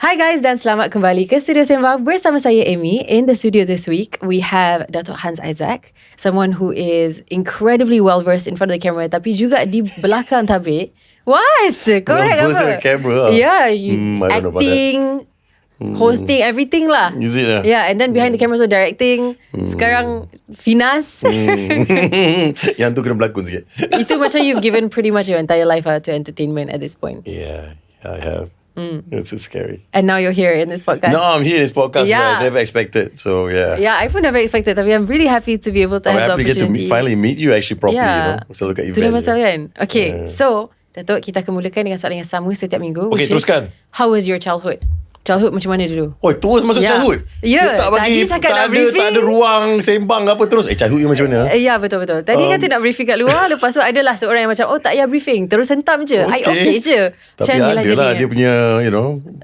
Hi guys dan selamat kembali ke Studio Sembang bersama saya Amy. In the studio this week, we have Dato Hans Isaac, someone who is incredibly well versed in front of the camera tapi juga di belakang tabir. What? Correct well versed in the camera? Yeah, acting, hosting, everything lah. Is it? Yeah, and then behind the camera so directing. Sekarang Finas. Yang tu kena berlakon sikit. Itu macam you've given pretty much your entire life to entertainment at this point. Yeah, I have. It's scary. And now you're here in this podcast. No, I'm here in this podcast. Yeah. But I never expected. So yeah. Yeah, I pun never expected. Tapi I'm really happy to be able to have the happy to opportunity. Finally meet you actually properly. Yeah. So look at Itu dah pasal kan. Okay, so Datuk, kita akan mulakan dengan soalan yang sama setiap minggu. Okay, teruskan. How was your childhood? Childhood macam mana dulu? Oh, terus masuk childhood? Ya, tak bagi, tadi cakap nak briefing. Tak ada ruang sembang apa terus. Childhood you macam mana? Ya, betul-betul. Tadi kata nak briefing kat luar. Lepas tu adalah seorang yang macam, oh tak payah briefing. Terus hentam je. Okay je. Tapi ada lah dia punya,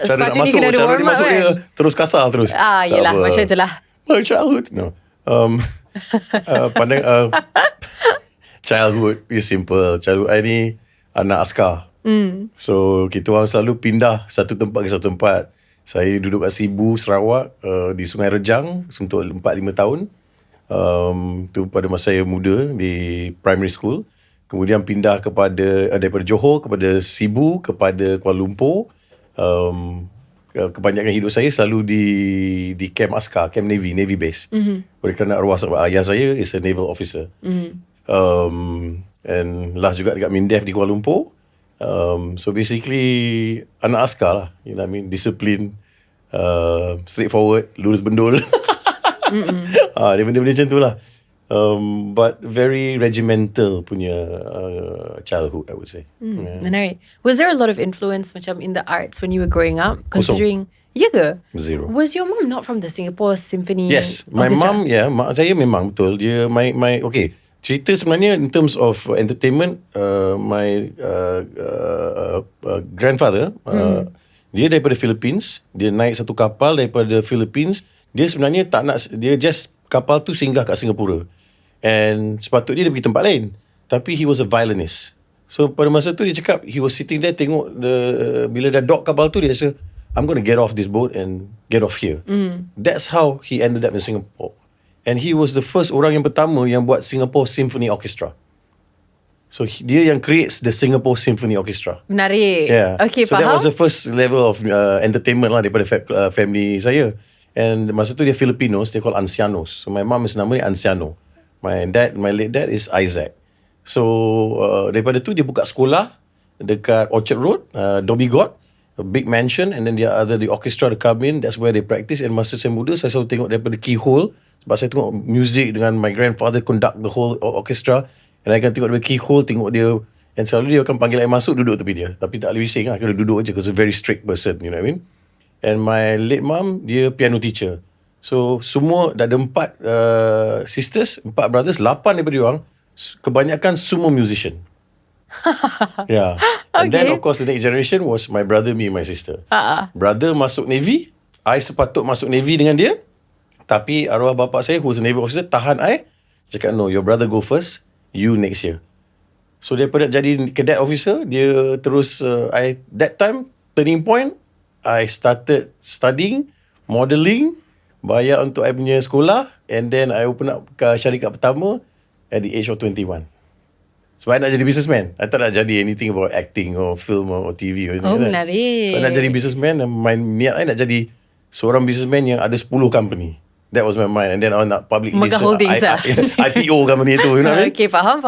cara nak masuk. Cara dia masuk dia terus kasar terus. Yelah, macam itulah. My childhood. No. Pandang childhood is simple. Childhood I ni anak askar. So kita orang selalu pindah satu tempat ke satu tempat. Saya duduk kat Sibu, Sarawak, di Sungai Rejang untuk 4-5 tahun. Tu pada masa saya muda di primary school. Kemudian pindah daripada Johor kepada Sibu, kepada Kuala Lumpur. Kebanyakan hidup saya selalu di camp askar, camp Navy base. Oleh kerana arwah ayah saya is a naval officer. And last juga dekat Mindef di Kuala Lumpur. So basically anak askar lah, you know what I mean, discipline, straightforward, lurus bendul. Dia benda-benda macam tu lah. But very regimental punya childhood, I would say. Menarik. Was there a lot of influence macam in the arts when you were growing up? Considering, ya ke? Zero. Was your mom not from the Singapore Symphony? Yes, my mom, mak saya memang betul. Dia okay. Cerita sebenarnya in terms of entertainment, my grandfather, dia daripada Philippines. Dia naik satu kapal daripada Philippines. Dia sebenarnya tak nak, dia just kapal tu singgah kat Singapura. And sepatutnya dia pergi tempat lain. Tapi he was a violinist. So pada masa tu dia cakap, he was sitting there tengok bila dah dock kapal tu, dia rasa, I'm going to get off this boat and get off here. That's how he ended up in Singapore. And he was the first orang yang pertama yang buat Singapore Symphony Orchestra. So dia yang creates the Singapore Symphony Orchestra. Menarik. Yeah. Okay, so faham. that was the first level of entertainment lah daripada family saya. And masa tu dia Filipinos, they call Ancianos. So my mom is namanya Anciano. My late dad is Isaac. So daripada tu dia buka sekolah dekat Orchard Road, Dhoby Ghaut, a big mansion, and then the orchestra to come in. That's where they practice. And masa saya muda, saya selalu tengok daripada keyhole. Sebab saya tengok music dengan my grandfather conduct the whole orchestra. And I akan tengok daripada keyhole, tengok dia. And selalu dia akan panggil saya masuk, duduk tepi dia. Tapi tak boleh bising lah, kena duduk je. Because he's a very strict person, you know what I mean. And my late mom, dia piano teacher. So semua, dah ada 4 sisters, 4 brothers, 8 daripada dia orang. Kebanyakan semua musician. Yeah. And then of course the next generation was my brother, me and my sister. Brother masuk Navy. I sepatut masuk Navy dengan dia. Tapi arwah bapa saya, who's a naval officer, tahan I. Cakap, no, your brother go first, you next year. So daripada jadi cadet officer, dia terus, that time, turning point, I started studying, modelling, bayar untuk I punya sekolah, and then I open up syarikat pertama at the age of 21. Sebab I nak jadi businessman. I tak nak jadi anything about acting or film or TV or anything. Menarik. So I nak jadi businessman, and my niat I nak jadi seorang businessman yang ada 10 company. That was my mind. And then I nak public Mega Holdings IPO company tu, you know what I mean? Okay, faham.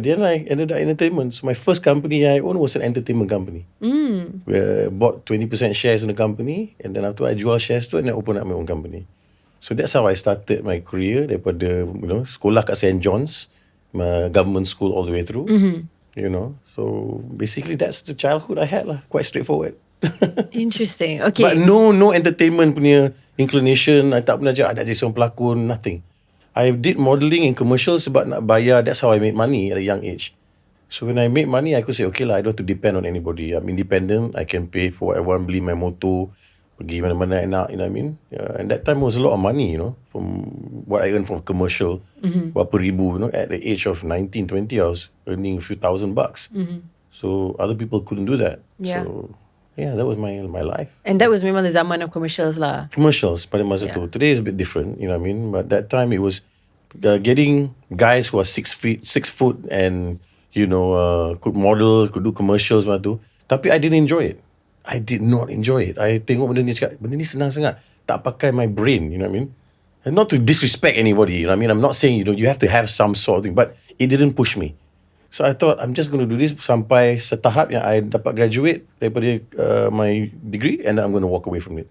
Then I ended up in entertainment. So my first company I owned was an entertainment company. We bought 20% shares in the company, and then after I jual shares tu, and I opened up my own company. So that's how I started my career daripada, sekolah kat St. John's, my government school all the way through. So basically that's the childhood I had lah. Quite straightforward. Interesting. Okay. But no entertainment punya inclination. I tak pernah nak jadi seorang pelakon. Nothing. I did modelling in commercials sebab nak bayar. That's how I made money at a young age. So when I made money, I could say, okay lah, I don't have to depend on anybody. I'm independent. I can pay for what I want. Beli my motor, pergi mana-mana nak, you know what I mean? And that time was a lot of money, from what I earned from commercial. Berapa ribu, at the age of 19, 20, I was earning a few $1,000. So other people couldn't do that. Yeah. So Yeah, that was my life. And that was memang the zaman of commercials lah. Commercials pada masa tu. Today is a bit different, you know what I mean? But that time it was getting guys who are 6 foot and, you know, could model, could do commercials masa tu. Tapi I didn't enjoy it. I did not enjoy it. I tengok benda ni cakap, benda ni senang sangat. Tak pakai my brain, you know what I mean? And not to disrespect anybody, you know what I mean? I'm not saying, you know, you have to have some sort of thing, but it didn't push me. So I thought, I'm just going to do this sampai setahap yang I dapat graduate daripada my degree, and then I'm going to walk away from it.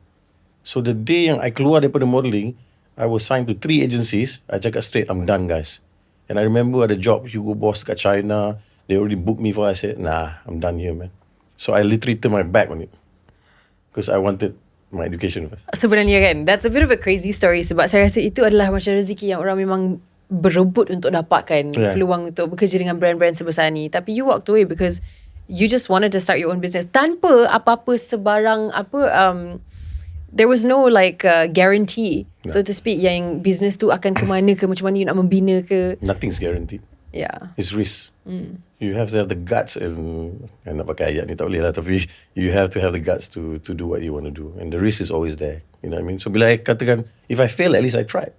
So the day yang I keluar daripada modelling, I was signed to 3 agencies. I cakap straight, I'm done, guys. And I remember ada job Hugo Boss kat China. They already booked me for it. I said, nah, I'm done here, man. So I literally turned my back on it. Because I wanted my education first. Sebenarnya kan, that's a bit of a crazy story sebab saya rasa itu adalah macam rezeki yang orang memang berebut untuk dapatkan peluang untuk bekerja dengan brand-brand sebesar ni. Tapi you walked away because you just wanted to start your own business tanpa apa-apa sebarang there was no like guarantee, so to speak, yang business tu akan ke mana ke, macam mana you nak membina ke. Nothing's guaranteed. Yeah. It's risk. You have to have the guts and nak pakai ayat ni tak boleh lah, tapi you have to have the guts to do what you want to do, and the risk is always there, you know what I mean? So bila I katakan, if I fail, at least I tried.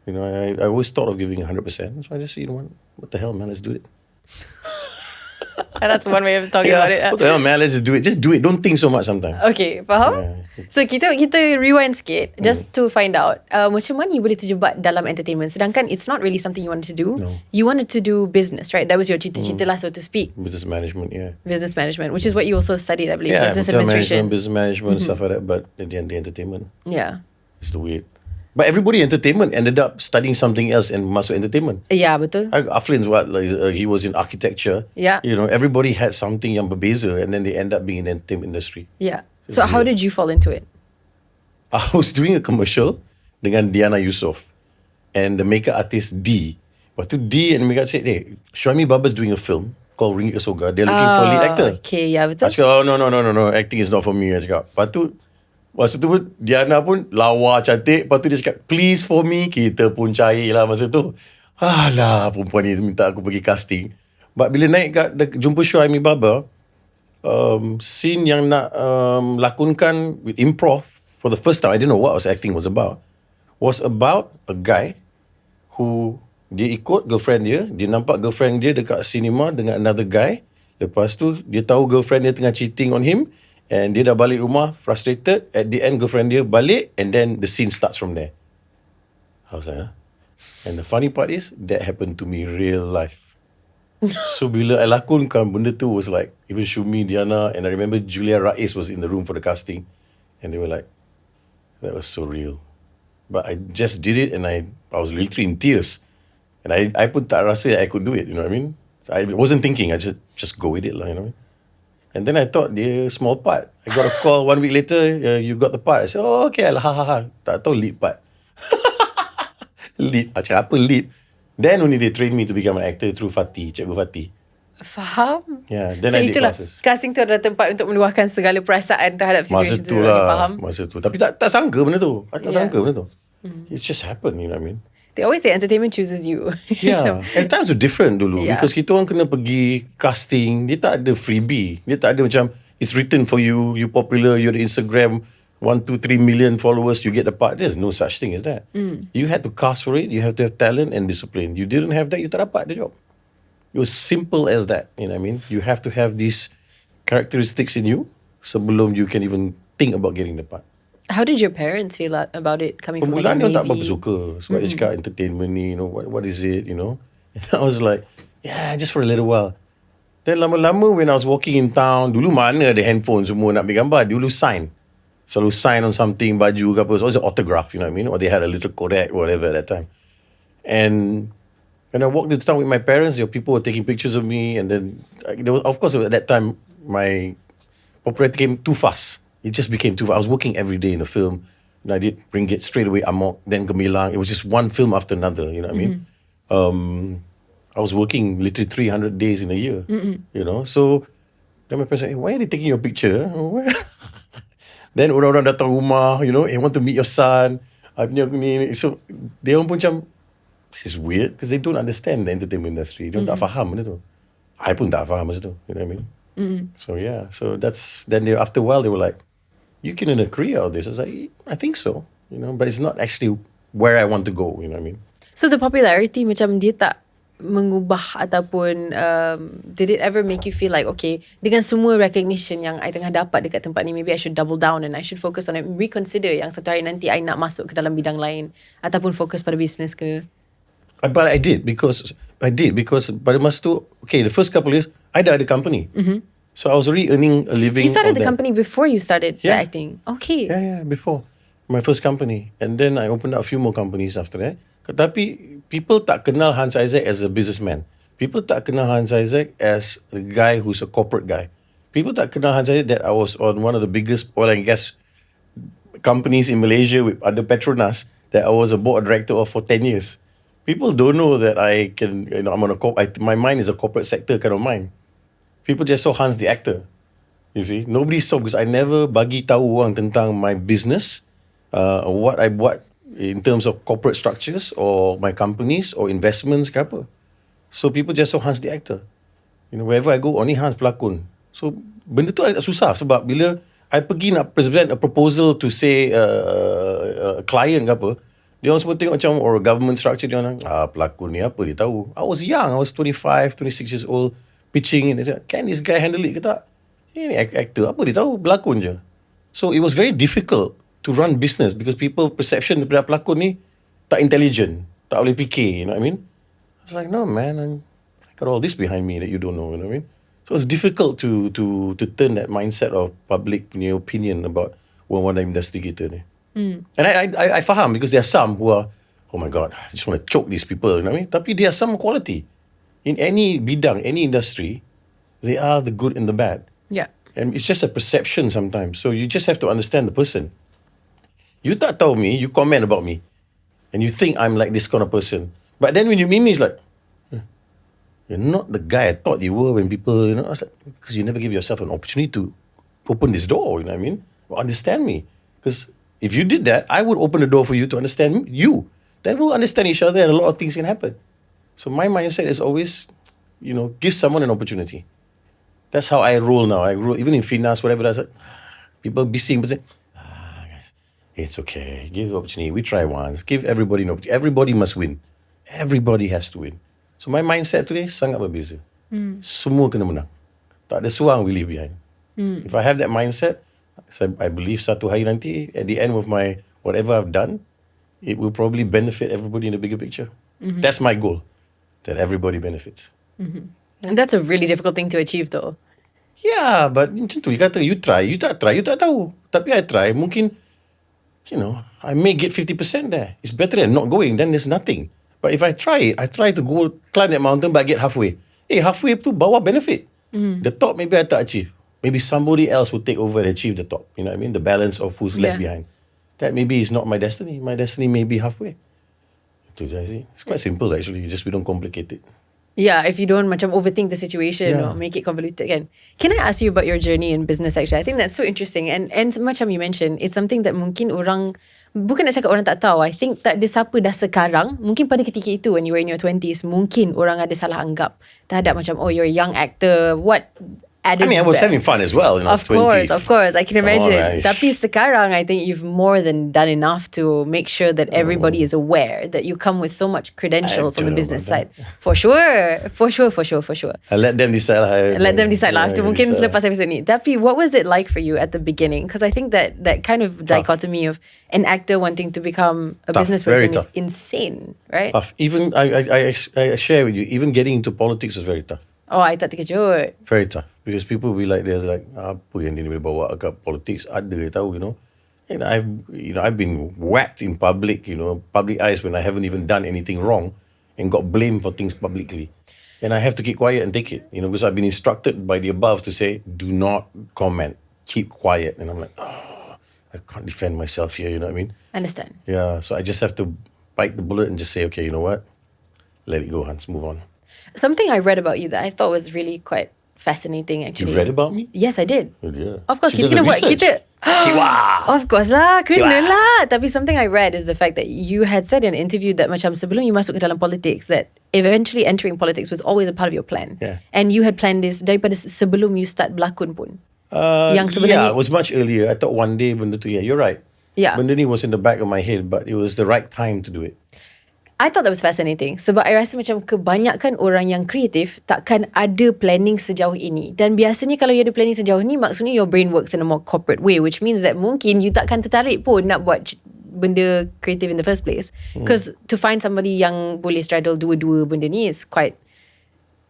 You know, I always thought of giving 100%, so I just said, you know what the hell, man, let's do it. That's one way of talking about it. What the hell, man, let's just do it. Just do it. Don't think so much sometimes. Okay, faham? Yeah. So kita rewind sikit just to find out macam mana you boleh terjebak dalam entertainment sedangkan it's not really something you wanted to do. No. You wanted to do business, right? That was your cita-cita lah, so to speak. Business management, yeah. Business management, which is what you also studied, I believe. Yeah, Business hotel administration. management, business management, stuff like that. But at the end, the entertainment. Yeah. It's the weird. But everybody in entertainment ended up studying something else and masuk entertainment. Yeah, betul. Aflin's he was in architecture. Yeah. You know, everybody had something yang berbeza, and then they end up being in the entertainment industry. Yeah. So how did you fall into it? I was doing a commercial dengan Diana Yusof and the makeup artist D. Waktu D and the makeup said, hey, Syazni Baba's doing a film called 𝙁𝙃𝙄𝙎. They're looking for a lead actor. Okay, yeah, betul. I cakap, oh no, acting is not for me. I cakap. Lepas tu, masa tu pun Diana pun lawa cantik. Lepas tu dia cakap, please for me. Kita pun cair lah masa tu. Alah, perempuan ni minta aku pergi casting. But bila naik kat jumpa Syazni Baba, scene yang nak lakonkan with improv for the first time, I didn't know what acting was about a guy who dia ikut girlfriend dia nampak girlfriend dia dekat cinema dengan another guy. Lepas tu dia tahu girlfriend dia tengah cheating on him, and dia dah balik rumah frustrated. At the end girlfriend dia balik, and then the scene starts from there. I was like, huh? And the funny part is that happened to me real life. So bila I lakonkan benda tu, was like, even Shumi, Diana, and I remember Julia Rais was in the room for the casting, and they were like, that was so real. But I just did it, and I was literally in tears, and I pun tak rasa I could do it, you know what I mean? So I wasn't thinking, I just go with it lah, you know what I mean? And then I thought dia small part. I got a call 1 week later, you got the part. I said, oh okay, ha. Tak tahu lead part. Lead, cakap apa lead? Then only they trained me to become an actor through Fatih, Cikgu Fatih. Faham? Yeah, then so I did itulah, classes. Casting tu adalah tempat untuk meluahkan segala perasaan terhadap Masa situasi tu lah. lah. Faham? Masa tu. Tapi tak sangka benda tu. I tak sangka benda tu. It just happened, you know what I mean? They always say entertainment chooses you. Yeah. And times were different dulu. Yeah. Because kita orang kena pergi casting. Dia tak ada freebie. Dia tak ada macam, it's written for you, you popular, you're the Instagram, 1, 2, 3 million followers, you get the part. There's no such thing as that. You had to cast for it. You have to have talent and discipline. You didn't have that, you tak dapat the job. It was simple as that. You know what I mean? You have to have these characteristics in you sebelum you can even think about getting the part. How did your parents feel about it coming from like Permulaan dia tak Navy? apa suka. Sebab dia cakap entertainment ni, you know, what is it, you know? And I was like, yeah, just for a little while. Then lama-lama when I was walking in town, dulu mana ada handphone semua nak ambil gambar, dulu sign. Selalu sign on something, baju ke apa, so it was an autograph, you know what I mean? Or they had a little 𝙁𝙃𝙄𝙎, whatever at that time. And when I walked into town with my parents, people were taking pictures of me, and then there was, of course, at that time, my popularity came too fast. It just became too fast. I was working every day in a film, and I did Ringgit straight away, Amok, then Gemilang. It was just one film after another, you know what I mean? I was working literally 300 days in a year, you know? So then my parents said, hey, why are they taking your picture? Then orang-orang datang rumah, you know, they want to meet your son. So they pun macam, this is weird, because they don't understand the entertainment industry. They tak faham benda tu. I pun tak faham masa tu, you know what I mean? So yeah, so that's, then after a while they were like, you can earn a career out of this. I was like, I think so, but it's not actually where I want to go, you know what I mean? So the popularity macam dia tak mengubah ataupun did it ever make you feel like, okay, dengan semua recognition yang I tengah dapat dekat tempat ni, maybe I should double down and I should focus on it, reconsider yang satu hari nanti I nak masuk ke dalam bidang lain ataupun fokus pada business ke? But I did because pada masa tu, okay, the first couple of years I dah ada company. So I was already earning a living. You started the company before you started the Yeah. acting? Okay. Yeah, before my first company, and then I opened up a few more companies after that. Tapi people tak kenal Hans Isaac as a businessman. People tak kenal Hans Isaac as a guy who's a corporate guy. People tak kenal Hans Isaac that I was on one of the biggest oil and gas companies in Malaysia under Petronas that I was a board director of for 10 years. People don't know that I can, I'm on my mind is a corporate sector kind of mind. People just saw Hans the actor. You see, nobody saw, because I never bagi tahu orang tentang my business, what I buat in terms of corporate structures or my companies or investments ke apa. So people just saw Hans the actor. Wherever I go, only Hans pelakon. So benda tu agak susah sebab bila I pergi nak present a proposal to say a client ke apa, dia orang semua tengok macam, or a government structure, dia orang, pelakon ni apa dia tahu. I was young, I was 25, 26 years old, pitching in. Can this guy handle it ke tak? Ini actor, apa dia tahu, pelakon je. So it was very difficult to run business because people perception daripada pelakon ni tak intelligent, tak boleh fikir, you know what I mean? I was like, no man, I got all this behind me that you don't know, you know what I mean? So it's difficult to turn that mindset of public punya opinion about one industry kita ni. And I faham, because there are some who are, oh my god, I just want to choke these people, you know what I mean? Tapi there are some quality. In any bidang, any industry, they are the good and the bad. Yeah. And it's just a perception sometimes. So you just have to understand the person. You tak tahu me, you comment about me, and you think I'm like this kind of person. But then when you meet me, it's like, you're not the guy I thought you were when people, I was like, because you never give yourself an opportunity to open this door, you know what I mean? Or understand me. Because if you did that, I would open the door for you to understand you. Then we'll understand each other and a lot of things can happen. So my mindset is always, give someone an opportunity. That's how I roll now. I roll, even in Finas, whatever, that's like, people be seeing, but say, guys, it's okay. Give the opportunity. We try once. Give everybody an opportunity. Everybody must win. Everybody has to win. So my mindset today sangat berbeza. Semua kena menang. Tak ada seorang we leave behind. If I have that mindset, I believe satu hari nanti, at the end of my whatever I've done, it will probably benefit everybody in the bigger picture. That's my goal, that everybody benefits. And that's a really difficult thing to achieve though. Yeah, but macam tu, you kata you try, you tak tahu. Tapi I try, mungkin, I may get 50% there. It's better than not going, then there's nothing. But if I try to go climb that mountain, but I get halfway. Halfway tu bawah benefit. The top maybe I tak achieve. Maybe somebody else will take over and achieve the top. You know what I mean? The balance of who's left behind. That maybe is not my destiny. My destiny may be halfway. Itu je, I see. It's quite simple actually. Just we don't complicate it. Yeah, if you don't macam overthink the situation or make it convoluted kan. Can I ask you about your journey in business actually? I think that's so interesting. And macam you mentioned, it's something that mungkin orang, bukan nak cakap orang tak tahu, I think tak ada siapa dah sekarang, mungkin pada ketika itu when you were in your 20s, mungkin orang ada salah anggap terhadap macam, oh you're a young actor, what added I was having fun as well when I was 20. Of course, I can imagine. Right. Tapi sekarang, I think you've more than done enough to make sure that everybody is aware that you come with so much credentials on the business side. For sure. I let them decide lah. Let them decide lah. Mungkin selepas episode ni. Tapi what was it like for you at the beginning? Because I think that kind of dichotomy of an actor wanting to become a business person is insane, right? Tough. Even I share with you, even getting into politics was very tough. Oh, I tak terkejut. Very tough. Because people will be like, they're like, apa yang dia boleh bawa kat politics? Ada tahu, And I've been whacked in public, public eyes when I haven't even done anything wrong and got blamed for things publicly. And I have to keep quiet and take it, because I've been instructed by the above to say, do not comment, keep quiet. And I'm like, I can't defend myself here, you know what I mean? Understand. Yeah, so I just have to bite the bullet and just say, okay, you know what? Let it go, Hans, move on. Something I read about you that I thought was really quite fascinating actually. You read about me? Yes, I did. Oh, yeah. Of course, She kita does kena the buat research. Of course lah, kena lah. Tapi something I read is the fact that you had said in an interview that macam sebelum you masuk ke dalam politics that eventually entering politics was always a part of your plan. Yeah. And you had planned this daripada sebelum you start berlakon pun. Yang Yeah, sebenarnya, it was much earlier. I thought one day benda tu, yeah, you're right. Yeah. Benda ni was in the back of my head, but it was the right time to do it. I thought that was fascinating sebab I rasa macam kebanyakan orang yang kreatif takkan ada planning sejauh ini. Dan biasanya kalau you ada planning sejauh ni, maksudnya your brain works in a more corporate way, which means that mungkin you takkan tertarik pun nak buat benda kreatif in the first place. Because to find somebody yang boleh straddle dua-dua benda ni is quite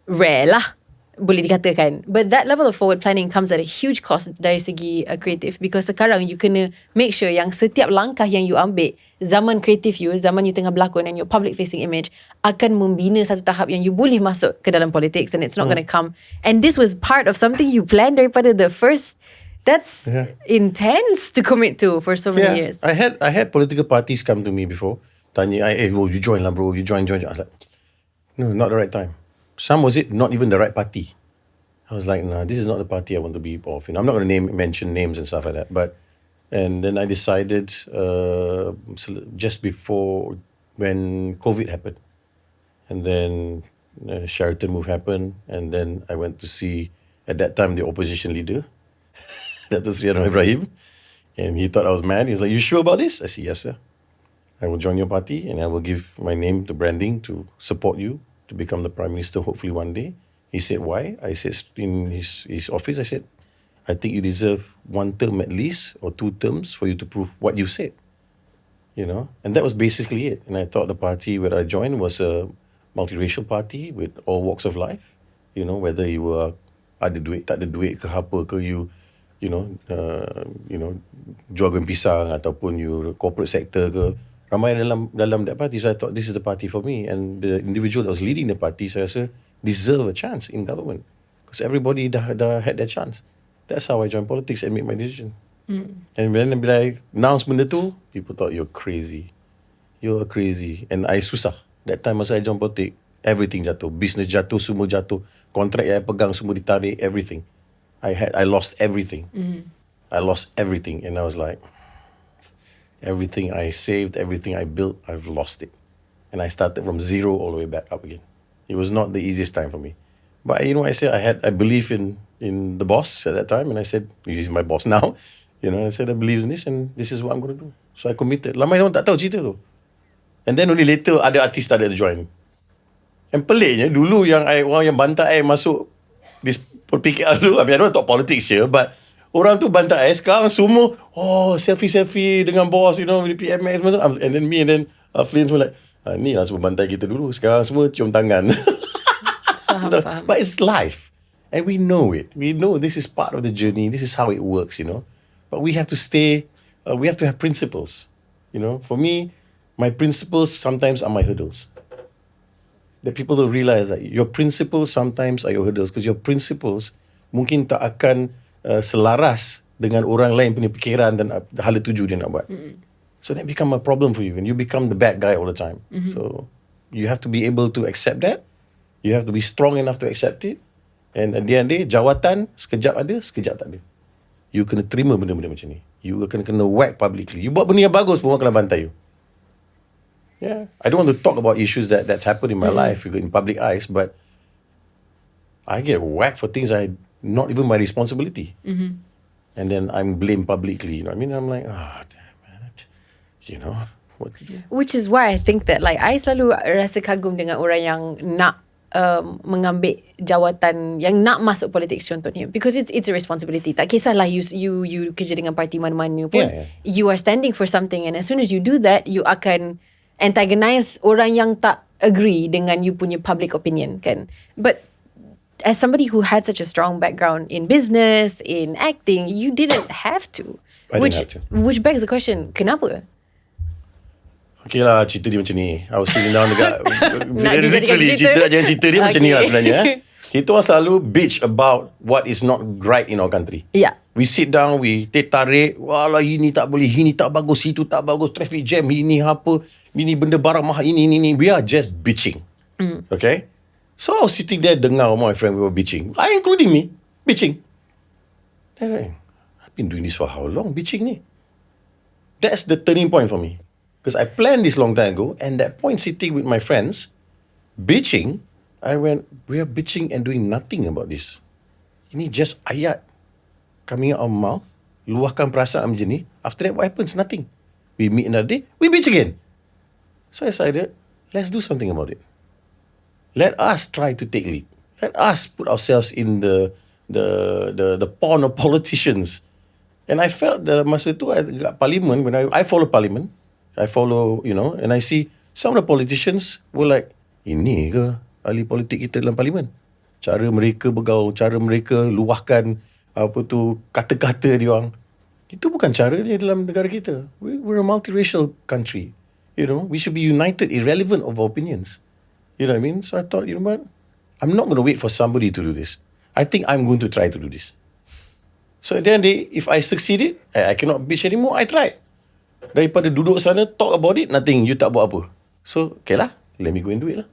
rare lah, boleh dikatakan. But that level of forward planning comes at a huge cost dari segi kreatif, because sekarang you kena make sure yang setiap langkah yang you ambil zaman kreatif you, zaman you tengah berlakon and your public facing image akan membina satu tahap yang you boleh masuk ke dalam politics, and it's not going to come. And this was part of something you planned daripada the first. That's intense to commit to for so many years. I had political parties come to me before, tanya, bro, you join lah bro, you join. I was like, no, not the right time. Some was it not even the right party. I was like, nah, this is not the party I want to be of. I'm not going to mention names and stuff like that. And then I decided just before when COVID happened, and then Sheraton move happened, and then I went to see at that time the opposition leader, Dato Ibrahim, and he thought I was mad. He was like, "You sure about this?" I said, "Yes, sir. I will join your party, and I will give my name to branding to support you to become the Prime Minister, hopefully one day." He said, "Why?" I said, in his office, I said, "I think you deserve one term at least, or 2 terms for you to prove what you said." You know? And that was basically it. And I thought the party where I joined was a multiracial party with all walks of life. You know, whether you were ada duit, tak ada duit ke apa ke, you know, jual goreng pisang ataupun you corporate sector ke, ramai dalam that party. So I thought this is the party for me, and the individual that was leading the party, so I rasa deserve a chance in government, because everybody dah had their chance. That's how I joined politics and made my decision. And then bila I announced benda tu, people thought you're crazy, and I susah. That time masa I join politik, everything jatuh, business jatuh, semua jatuh, kontrak yang I pegang semua ditarik, everything. I lost everything. I lost everything, and I was like, everything I saved, everything I built, I've lost it. And I started from zero all the way back up again. It was not the easiest time for me. But you know, I said I believe in the boss at that time, and I said, he's my boss now. You know, I said I believe in this, and this is what I'm going to do. So I committed. Lama orang tak tahu cerita tu. And then only later ada artis started to join. And peliknya dulu yang orang yang bantai masuk this PKR tu, I mean, I don't talk politics here, but orang tu bantai sekarang semua selfie dengan bos, you know, PMS, and then me and then Flynn semua like, ni lah semua bantai kita dulu, sekarang semua cium tangan. Faham. But it's life, and we know it. We know this is part of the journey. This is how it works, you know. But we have to stay. We have to have principles. You know, for me, my principles sometimes are my hurdles. The people don't realize that your principles sometimes are your hurdles, because your principles mungkin tak akan selaras dengan orang lain punya fikiran dan hala tuju dia nak buat. So that become a problem for you, and you become the bad guy all the time. So you have to be able to accept that. You have to be strong enough to accept it. And at the end of the day, jawatan sekejap ada, sekejap tak ada. You kena terima benda-benda macam ni. You kena whack publicly. You buat benda yang bagus pun orang kena bantai you. Yeah, I don't want to talk about issues that's happened in my life in public eyes, but I get whacked for things not even my responsibility. And then I'm blamed publicly. You know what I mean? I'm like, damn man, you know what to do. Which is why I think that, like, I selalu rasa kagum dengan orang yang nak mengambil jawatan, yang nak masuk politik contohnya, because it's a responsibility. Tak kisahlah you kerja dengan parti mana-mana pun, you are standing for something, and as soon as you do that, you akan antagonize orang yang tak agree dengan you punya public opinion, kan? But as somebody who had such a strong background in business, in acting, you didn't have to. I didn't have to. Which begs the question, kenapa? Okay lah, cerita dia macam ni. I was sitting down dekat literally cerita dia macam ni lah sebenarnya. Kita orang selalu bitch about what is not right in our country. Yeah. We sit down, we tarik, walah ini tak boleh, ini tak bagus, itu tak bagus, traffic jam, ini apa, ini benda barang mahal, ini. We are just bitching. Okay? So I was sitting there dengar my friend, we were bitching. Including me, bitching. I've been doing this for how long, bitching ni? That's the turning point for me. Because I planned this long time ago, and that point sitting with my friends, bitching, I went, we are bitching and doing nothing about this. Ini just ayat coming out of mouth, luahkan perasaan macam ni. After that, what happens? Nothing. We meet another day, we bitch again. So I decided, let's do something about it. Let us try to take lead. Let us put ourselves in the pond of politicians. And I felt that masa tu kat parliament, when I follow parliament, I follow, and I see some of the politicians were like, ini ke ahli politik kita dalam parlimen? Cara mereka bergaul, cara mereka luahkan kata-kata dia orang. Itu bukan cara dia dalam negara kita. We're a multiracial country. We should be united irrelevant of our opinions. You know what I mean? So I thought, you know what? I'm not going to wait for somebody to do this. I think I'm going to try to do this. So at the end of the day, if I succeeded, I cannot bitch anymore, I tried. Daripada duduk sana, talk about it, nothing, you tak buat apa. So, okay lah, let me go and do it lah.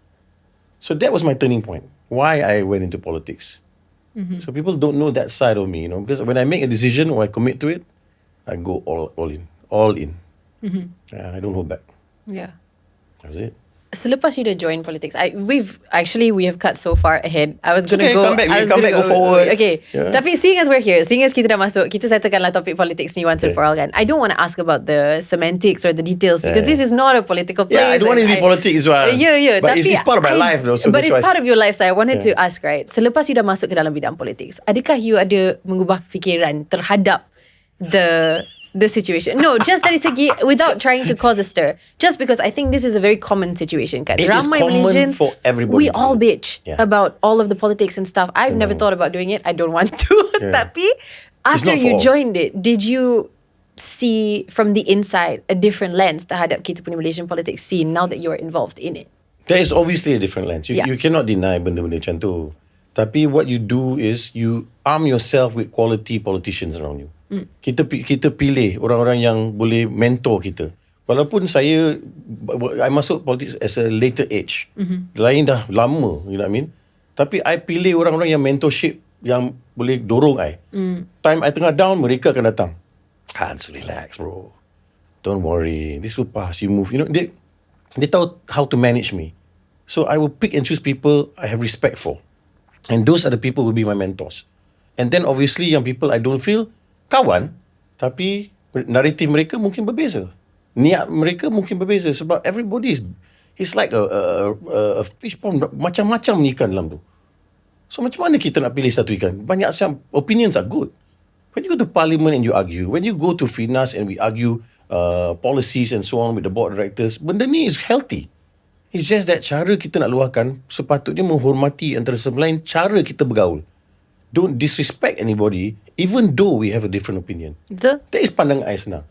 So that was my turning point. Why I went into politics. So people don't know that side of me, because when I make a decision or I commit to it, I go all in. I don't hold back. Yeah. That was it. Selepas you dah join politics, we have cut so far ahead. I was gonna go. Come back, go forward. Okay, yeah. Tapi seeing as we're here, seeing as kita dah masuk, kita settlekanlah topik politics ni once and for all kan. I don't want to ask about the semantics or the details because this is not a political place. Yeah, I don't want to be politics as well. Yeah. But it's part of my life though. So but it's choice. part of your lifestyle. I wanted to ask, right? Selepas you dah masuk ke dalam bidang politics, adakah you ada mengubah fikiran terhadap the situation? No, just dari segi, without trying to cause a stir. Just because I think this is a very common situation kan. It is common Malaysians, for everybody. we all bitch about all of the politics and stuff. I've never thought about doing it. I don't want to. Tapi after you joined it, did you see from the inside a different lens terhadap kita punya Malaysian politics scene now that you're involved in it? There is obviously a different lens. You cannot deny benda-benda macam tu. Tapi what you do is you arm yourself with quality politicians around you. Kita pilih orang-orang yang boleh mentor kita. Walaupun I masuk politics as a later age. Lain dah lama, you know what I mean? Tapi I pilih orang-orang yang mentorship yang boleh dorong I. Time I tengah down, mereka akan datang. Hans, relax bro. Don't worry. This will pass. You move. They tahu how to manage me. So I will pick and choose people I have respect for. And those are the people who will be my mentors. And then obviously yang people I don't feel kawan, tapi naratif mereka mungkin berbeza. Niat mereka mungkin berbeza sebab everybody is like a fish pond, macam-macam ikan dalam tu. So macam mana kita nak pilih satu ikan? Banyak macam opinions are good. When you go to parliament and you argue, when you go to Finas and we argue policies and so on with the board of directors, benda ni is healthy. It's just that cara kita nak luahkan sepatutnya menghormati antara sama lain cara kita bergaul. Don't disrespect anybody, even though we have a different opinion. That is pandangan I senang.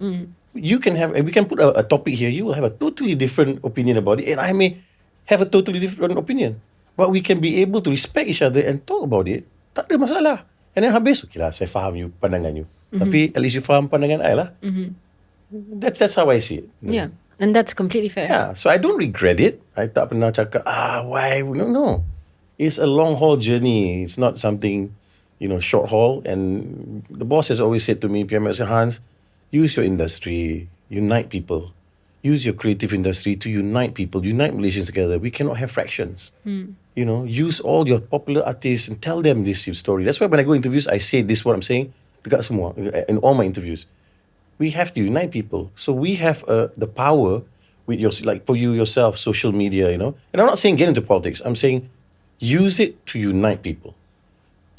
We can put a topic here, you will have a totally different opinion about it, and I may have a totally different opinion. But we can be able to respect each other and talk about it. Tak ada masalah. And then habis, okay lah, saya faham you, pandangan you. Tapi at least you faham pandangan I lah. That's how I see it. Yeah, and that's completely fair. Yeah, so I don't regret it. I tak pernah cakap, why? No. It's a long haul journey. It's not something short haul. And the boss has always said to me, PMS Hans, use your industry, unite people. Use your creative industry to unite people, unite Malaysians together. We cannot have fractions. Use all your popular artists and tell them this story. That's why when I go interviews, I say this, what I'm saying, dekat semua, in all my interviews. We have to unite people. So we have the power with for you yourself, social media, And I'm not saying get into politics. I'm saying use it to unite people.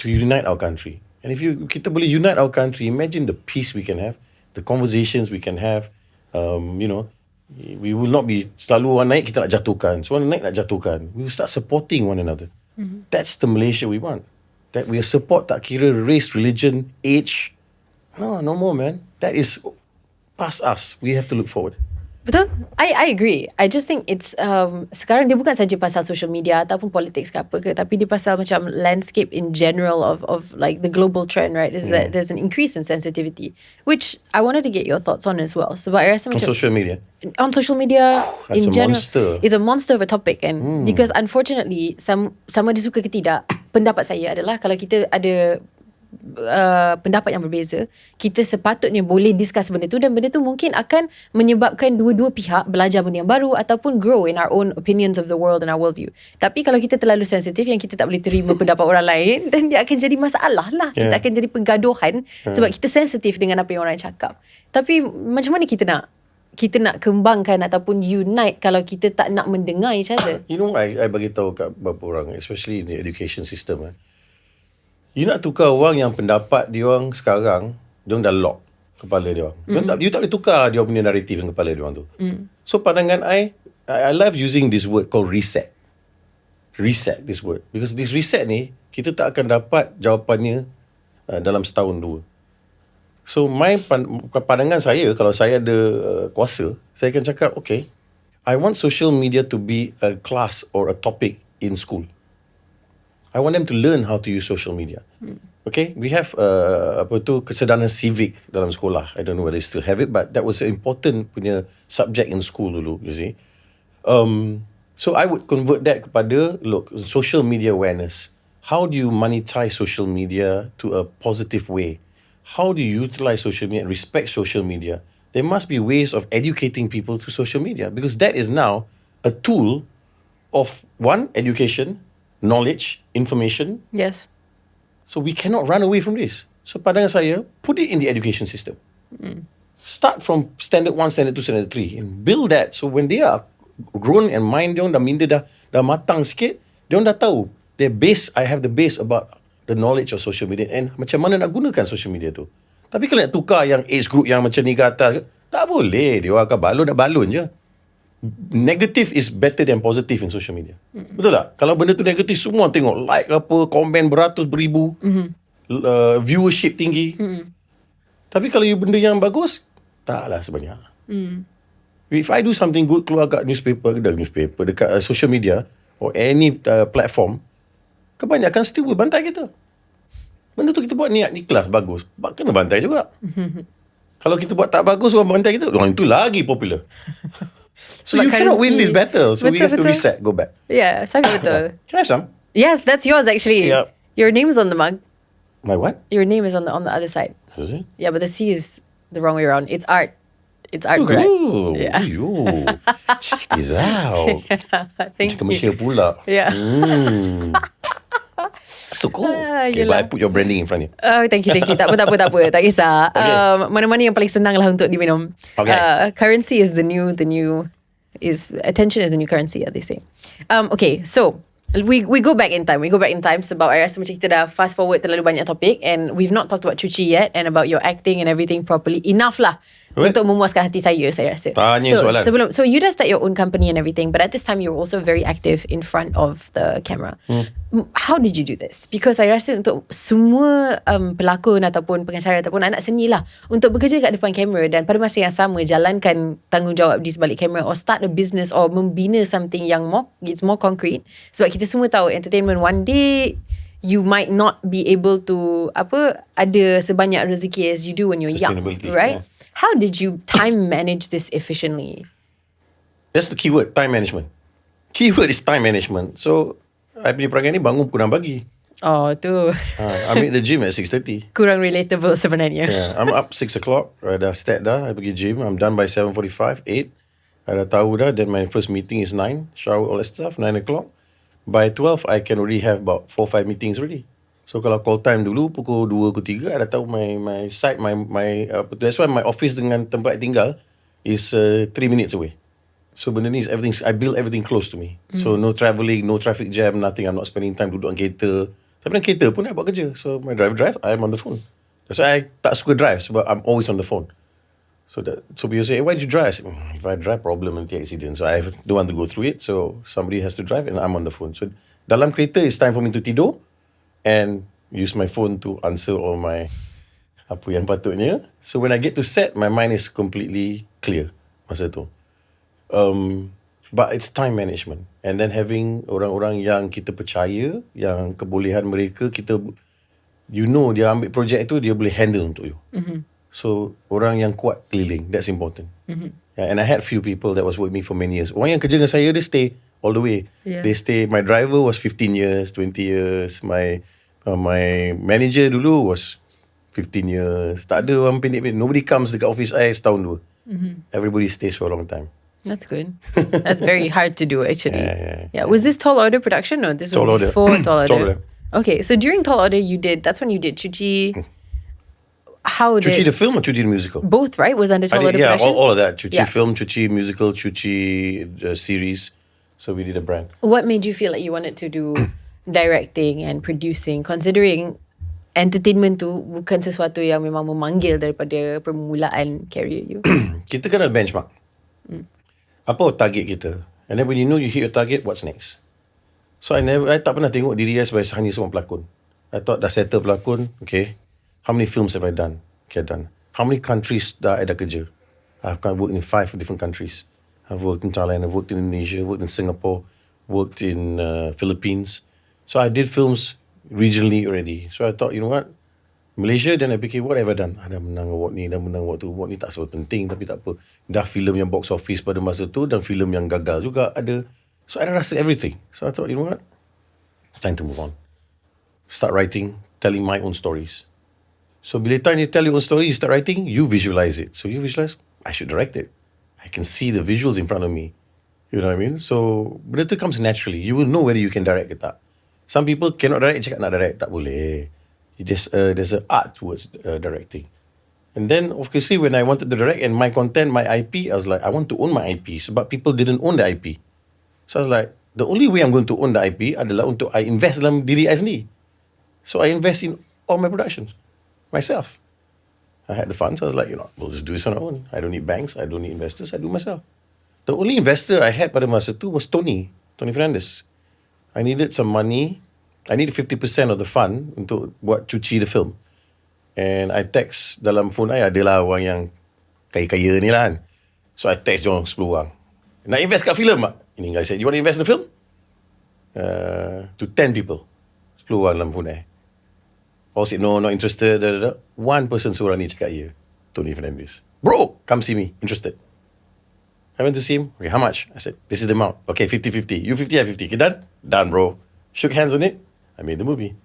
To unite our country. And if kita boleh unite our country, imagine the peace we can have, the conversations we can have. We will not be selalu orang naik kita nak jatuhkan. So orang naik nak jatuhkan. We will start supporting one another. That's the Malaysia we want. That we support tak kira race, religion, age. No more man. That is past us. We have to look forward. Betul? I agree. I just think it's sekarang dia bukan saja pasal social media ataupun politics ke apa ke, tapi dia pasal macam landscape in general of like the global trend, right? Is that there's an increase in sensitivity, which I wanted to get your thoughts on as well. Sebab I rasa on macam social media. On social media That's in a general, monster. it's a monster of a topic, and because unfortunately sama dia suka ke tidak, pendapat saya adalah kalau kita ada pendapat yang berbeza, kita sepatutnya boleh discuss benda tu, dan benda tu mungkin akan menyebabkan dua-dua pihak belajar benda yang baru ataupun grow in our own opinions of the world and our worldview. Tapi kalau kita terlalu sensitif yang kita tak boleh terima pendapat orang lain, dan dia akan jadi masalah lah. Kita akan jadi penggaduhan sebab kita sensitif dengan apa yang orang cakap. Tapi macam mana kita nak kembangkan ataupun unite kalau kita tak nak mendengar each other? You know, I bagi tahu kat beberapa orang, especially in the education system. You nak tukar orang yang pendapat dia orang sekarang, dia orang dah lock kepala dia orang. You tak boleh tukar dia punya naratif dalam kepala dia orang tu. So pandangan I love using this word called reset. Reset this word. Because this reset ni, kita tak akan dapat jawapannya dalam setahun dua. So pandangan saya, kalau saya ada kuasa, saya akan cakap, okay, I want social media to be a class or a topic in school. I want them to learn how to use social media. Okay, we have kesedaran civic dalam sekolah. I don't know whether they still have it, but that was an important punya subject in school dulu, you see. So I would convert that kepada, look, social media awareness. How do you monetize social media to a positive way? How do you utilize social media and respect social media? There must be ways of educating people through social media, because that is now a tool of one, education, knowledge, information. Yes. So we cannot run away from this. So pandangan saya, put it in the education system. Start from standard 1, standard 2, standard 3 and build that. So when they are grown and mind dia dah minda dah matang sikit, dia dah tahu their base. I have the base about the knowledge of social media and macam mana nak gunakan social media tu. Tapi kalau nak tukar yang age group yang macam ni ke atas, tak boleh. Dia akan balun je. Negative is better than positive in social media. Betul tak? Kalau benda tu negatif, semua tengok like apa, komen beratus beribu, viewership tinggi. Tapi kalau you benda yang bagus, taklah sebanyak. If I do something good, keluar kat newspaper, dekat social media or any platform, kebanyakan still bantai kita. Benda tu kita buat niat ikhlas bagus, kena bantai juga. Kalau kita buat tak bagus, orang bantai kita, orang itu lagi popular. So you cannot win this battle. So we have to reset, go back. Yeah, sangat betul. Can I have some? Yes, that's yours actually. Yep. Your name is on the mug. My what? Your name is on the other side. Is it? Yeah, but the C is the wrong way around. It's art. It's art, correct? Oh, Yeah. check this out. Thank you. Commercial pula. Yeah. So cool. Okay, yelah. but I put your branding in front here. Oh, thank you. Tak apa. Tak kisah. Okay. Mana-mana yang paling senang lah untuk diminum. Okay. Currency is attention is the new currency, they say. Okay, so we go back in time. Sebab I rasa macam kita dah fast forward terlalu banyak topik, and we've not talked about Cuci yet and about your acting and everything properly. Enough lah. What? Untuk memuaskan hati saya rasa. Tanya soalan. So you dah start your own company and everything, but at this time you were also very active in front of the camera. How did you do this? Because I rasa untuk semua pelakon ataupun pengacara ataupun anak seni lah, untuk bekerja kat depan kamera dan pada masa yang sama jalankan tanggungjawab di sebalik kamera, or start a business or membina something yang it's more concrete. Sebab kita semua tahu entertainment one day you might not be able to ada sebanyak rezeki as you do when you're young, right? Yeah. How did you time manage this efficiently? That's the keyword, time management. Keyword is time management. So, I punya perangai ni bangun pukul 6 pagi. Oh, tu. I meet the gym at 6:30. Kurang relatable sebenarnya. Yeah, I'm up 6 o'clock. I dah start dah. I pergi gym. I'm done by 7:45, 8. I dah tahu dah. Then my first meeting is 9. Shower, all that stuff. 9 o'clock. By 12, I can already have about 4-5 meetings already. So kalau call time dulu pukul 2 ke 3, I dah tahu my site, that's why my office dengan tempat tinggal is 3 minutes away. So benda ni is everything, I build everything close to me. So no travelling, no traffic jam, nothing. I'm not spending time duduk dalam kereta. Tapi dalam kereta pun I buat kerja. So my drive, I'm on the phone. That's why I tak suka drive, sebab I'm always on the phone. So people say, why did you drive? I say, if I drive, problem nanti accident. So I don't want to go through it. So somebody has to drive and I'm on the phone. So dalam kereta, it's time for me to tidur and use my phone to answer all my apa yang patutnya. So when I get to set, my mind is completely clear masa tu. But it's time management. And then having orang-orang yang kita percaya, yang kebolehan mereka, dia ambil projek tu, dia boleh handle untuk you. So orang yang kuat keliling, that's important. Yeah, and I had few people that was with me for many years. Orang yang kerja dengan saya, dia stay all the way. Yeah. They stay. My driver was 15 years, 20 years. My My manager dulu was 15 years. Tak ada orang pendek-pendek. Nobody comes dekat office I setahun dua. Everybody stays for a long time. That's good. That's very hard to do, actually. Yeah. Was this Tall Order production? No, this was Tall Order. before Tall Order. Tall Order. Okay, so during Tall Order, that's when you did 𝙀𝙀𝙄𝙎. How did... 𝙀𝙀𝙄𝙎 the film or 𝙀𝙀𝙄 the musical? Both, right? Was under Tall Order Yeah, production? all of that. 𝙀𝙀𝙄 Yeah. film, 𝙀𝙀𝙄 musical, 𝙀𝙀𝙄 series. So we did a brand. What made you feel like you wanted to do directing and producing, considering entertainment tu bukan sesuatu yang memang memanggil daripada permulaan career you? Kita kena benchmark. Apa target kita? And then when you know you hit your target, what's next? So I tak pernah tengok diri I sebagai hanya seorang pelakon. I thought dah settle pelakon, okay. How many films have I done? Okay, done. How many countries dah I dah kerja? I've worked in 5 different countries. I've worked in Thailand, I've worked in Indonesia, worked in Singapore, worked in Philippines. So I did films regionally already. So I thought, you know what? Malaysia, then I fikir, what have I done? Dah menang award ni, dah menang award tu. Award ni tak sebab penting, tapi tak apa. Dah filem yang box office pada masa tu, dan filem yang gagal juga ada. So I rasa everything. So I thought, you know what? Time to move on. Start writing, telling my own stories. So bila time you tell your own story, you start writing, you visualize it. So you visualize, I should direct it. I can see the visuals in front of me. You know what I mean? So benda tu comes naturally. You will know whether you can direct ke tak. Some people cannot direct, cakap nak direct, tak boleh. There's an art towards directing. And then, obviously, when I wanted to direct and my content, my IP, I was like, I want to own my IP. Sebab people didn't own the IP. So I was like, the only way I'm going to own the IP adalah untuk I invest dalam diri I sendiri. So I invest in all my productions, myself. I had the funds. I was like, you know, we'll just do this on our own. I don't need banks. I don't need investors. I do myself. The only investor I had pada masa tu was Tony Fernandes. I needed some money. I needed 50% of the fund untuk buat 𝙀𝙀𝙄 the film. And I text dalam phone I, adalah orang yang kaya-kaya ni lah kan. So I text diorang 10 orang. Nak invest kat filem tak? Ini guy said, you want to invest in the film? To 10 people. 10 orang dalam phone I. All said, no, not interested. One person seorang ni cakap ya. Tony Fernandes. Bro, come see me. Interested. I went to see him. Okay, how much? I said, this is the amount. Okay, 50-50. You 50, I 50. Okay, done? Done, bro. Shook hands on it. I made the movie.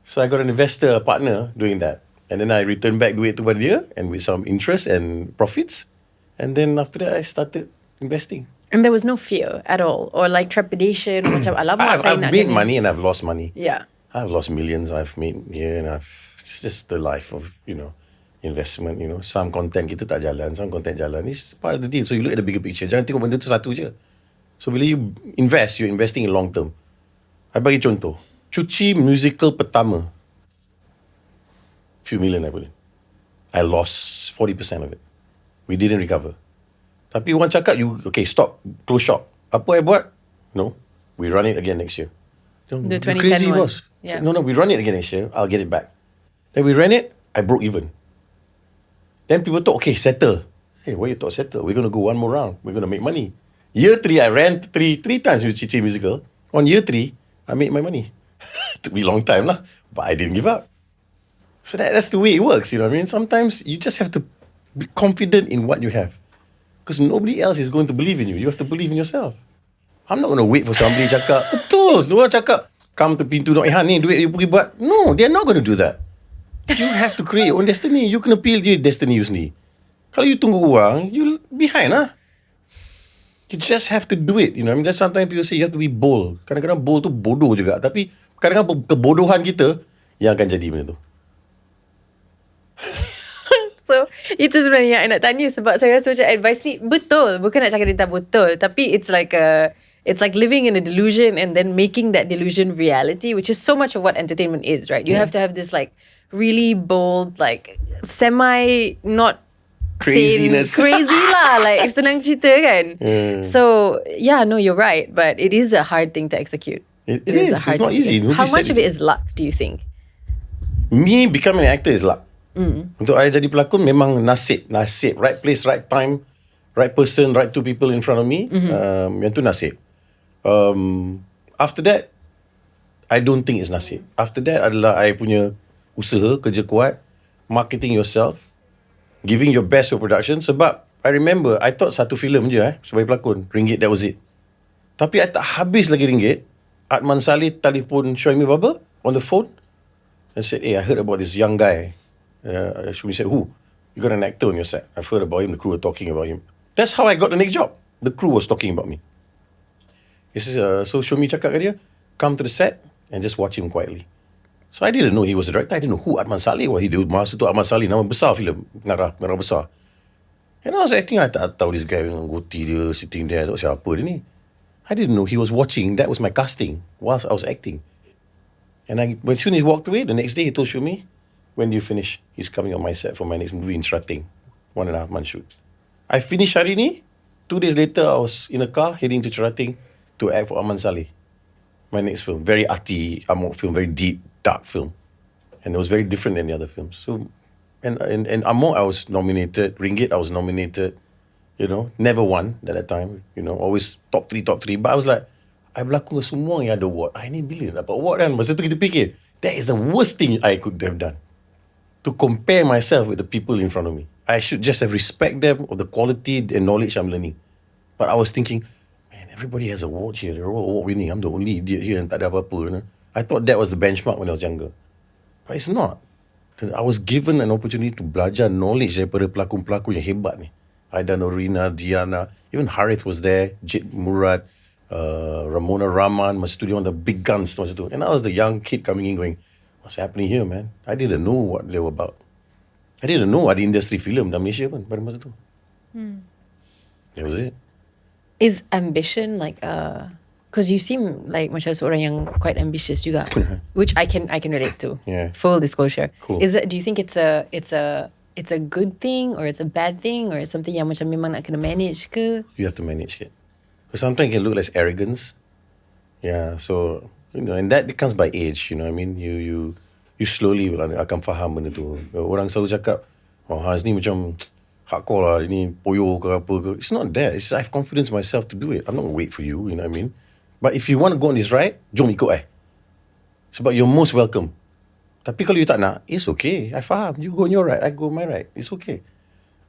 So I got an investor, a partner doing that. And then I returned back duit tu pada dia and with some interest and profits. And then after that, I started investing. And there was no fear at all, or like trepidation, macam alamak saya I've nak made jadi. money and I've lost money. Yeah. I've lost millions. I've made and it's just the life of, investment, Some content kita tak jalan, some content jalan. It's part of the deal. So you look at the bigger picture. Jangan tengok benda tu satu je. So bila you invest, you're investing in long term. I bagi contoh. 𝙀𝙀𝙄 musical pertama. Few million I put in. I lost 40% of it. We didn't recover. Tapi orang cakap, okay, stop, close shop. Apa I buat? No. We run it again next year. The You 2010 crazy, one. boss. Yeah. No, we run it again next year. I'll get it back. Then we ran it, I broke even. Then people thought, okay, settle. Hey, why you thought settle? We're going to go one more round. We're going to make money. Year 3, I ran three times with 𝙀𝙀𝙄 musical. On year 3, I made my money. Took me a long time lah, but I didn't give up. So that's the way it works, you know what I mean? Sometimes you just have to be confident in what you have. Because nobody else is going to believe in you. You have to believe in yourself. I'm not going to wait for somebody cakap, betul, semua orang cakap, come to pintu, ni duit you pergi buat. No, they're not going to do that. You have to create your own destiny. You can appeal your destiny you sendiri. Kalau you tunggu orang, you'll behind lah. You just have to do it. You know, I mean, just sometimes people say you have to be bold. Kadang-kadang bold tu bodoh juga. Tapi kadang-kadang kebodohan kita yang akan jadi benda tu. So, itu sebenarnya yang I nak tanya sebab saya rasa macam advice ni betul. Bukan nak cakap dia tak betul. Tapi it's like living in a delusion and then making that delusion reality, which is so much of what entertainment is, right? You have to have this like really bold, like semi not Craziness. crazy lah, like senang cerita kan. So yeah, no, you're right, but it is a hard thing to execute. It is. It's not easy. How much of it is luck, do you think? Me becoming an actor is luck. Untuk I jadi pelakon memang nasib. Right place, right time, right person, right two people in front of me. Yang tu nasib. After that, I don't think it's nasib. After that adalah I punya usaha, kerja kuat, marketing yourself, giving your best for production. Sebab I remember I thought satu filem je sebagai pelakon, ringgit, that was it. Tapi I tak habis lagi ringgit. Adman Salih telefon Shoaimi Baba, on the phone and said, hey, I heard about this young guy. Shumi said, who? You got an actor on your set. I've heard about him. The crew were talking about him. That's how I got the next job. The crew was talking about me. He says, so Shumi cakap kat dia, come to the set and just watch him quietly. So I didn't know he was a director. I didn't know who 𝙁𝙃𝙄𝙎 was. Masa tu 𝙁𝙃𝙄𝙎 nama besar filem, pengarah besar. And I was acting, I tak tahu this guy dengan goti dia sitting there. Tak tahu siapa dia ni. I didn't know he was watching. That was my casting whilst I was acting. And when soon he walked away, the next day he told Shumi, when do you finish? He's coming on my set for my next movie in Shrating. 1.5 month shoot. I finished hari ni. 2 days later, I was in a car heading to Shrating to act for Aman Saleh. My next film. Very arty, amok film, very deep, dark film. And it was very different than the other films. So, and Amok, I was nominated. Ringgit, I was nominated. You know, never won at that time. You know, always top 3. But I was like, I berlakon dengan semua yang ada award. Ini bila dapat award kan? Masa tu kita fikir, that is the worst thing I could have done. To compare myself with the people in front of me. I should just have respect them or the quality and knowledge I'm learning. But I was thinking, man, everybody has award here. They're all award winning. I'm the only idiot here and tak ada apa-apa. You know? I thought that was the benchmark when I was younger. But it's not. I was given an opportunity to belajar knowledge daripada pelakon-pelakon yang hebat ni. Aida Norina, Diana, even Harith was there, Jit Murad, Ramona Rahman, masa tu dia on the big guns masa tu. And I was the young kid coming in going, what's happening here, man? I didn't know what they were about. I didn't know ada industri filem dalam Malaysia pun pada masa tu. That was it. Is ambition like because you seem like macam seorang yang quite ambitious juga, which I can relate to. Yeah. Full disclosure. Cool. Do you think it's a good thing or it's a bad thing or it's something yang macam memang nak kena manage ke? You have to manage it. Because sometimes it can look like arrogance. Yeah, so you know, and that comes by age. You know, what I mean, you slowly akan faham benda tu. Orang selalu cakap, oh Hans ni macam hardcore lah, ini poyo ke apa ke. It's not that. It's just I have confidence in myself to do it. I'm not going to wait for you. You know what I mean? But if you want to go on this ride, jom ikut sebab you're most welcome. Tapi kalau you tak nak, it's okay. I faham. You go on your ride, I go on my ride. It's okay.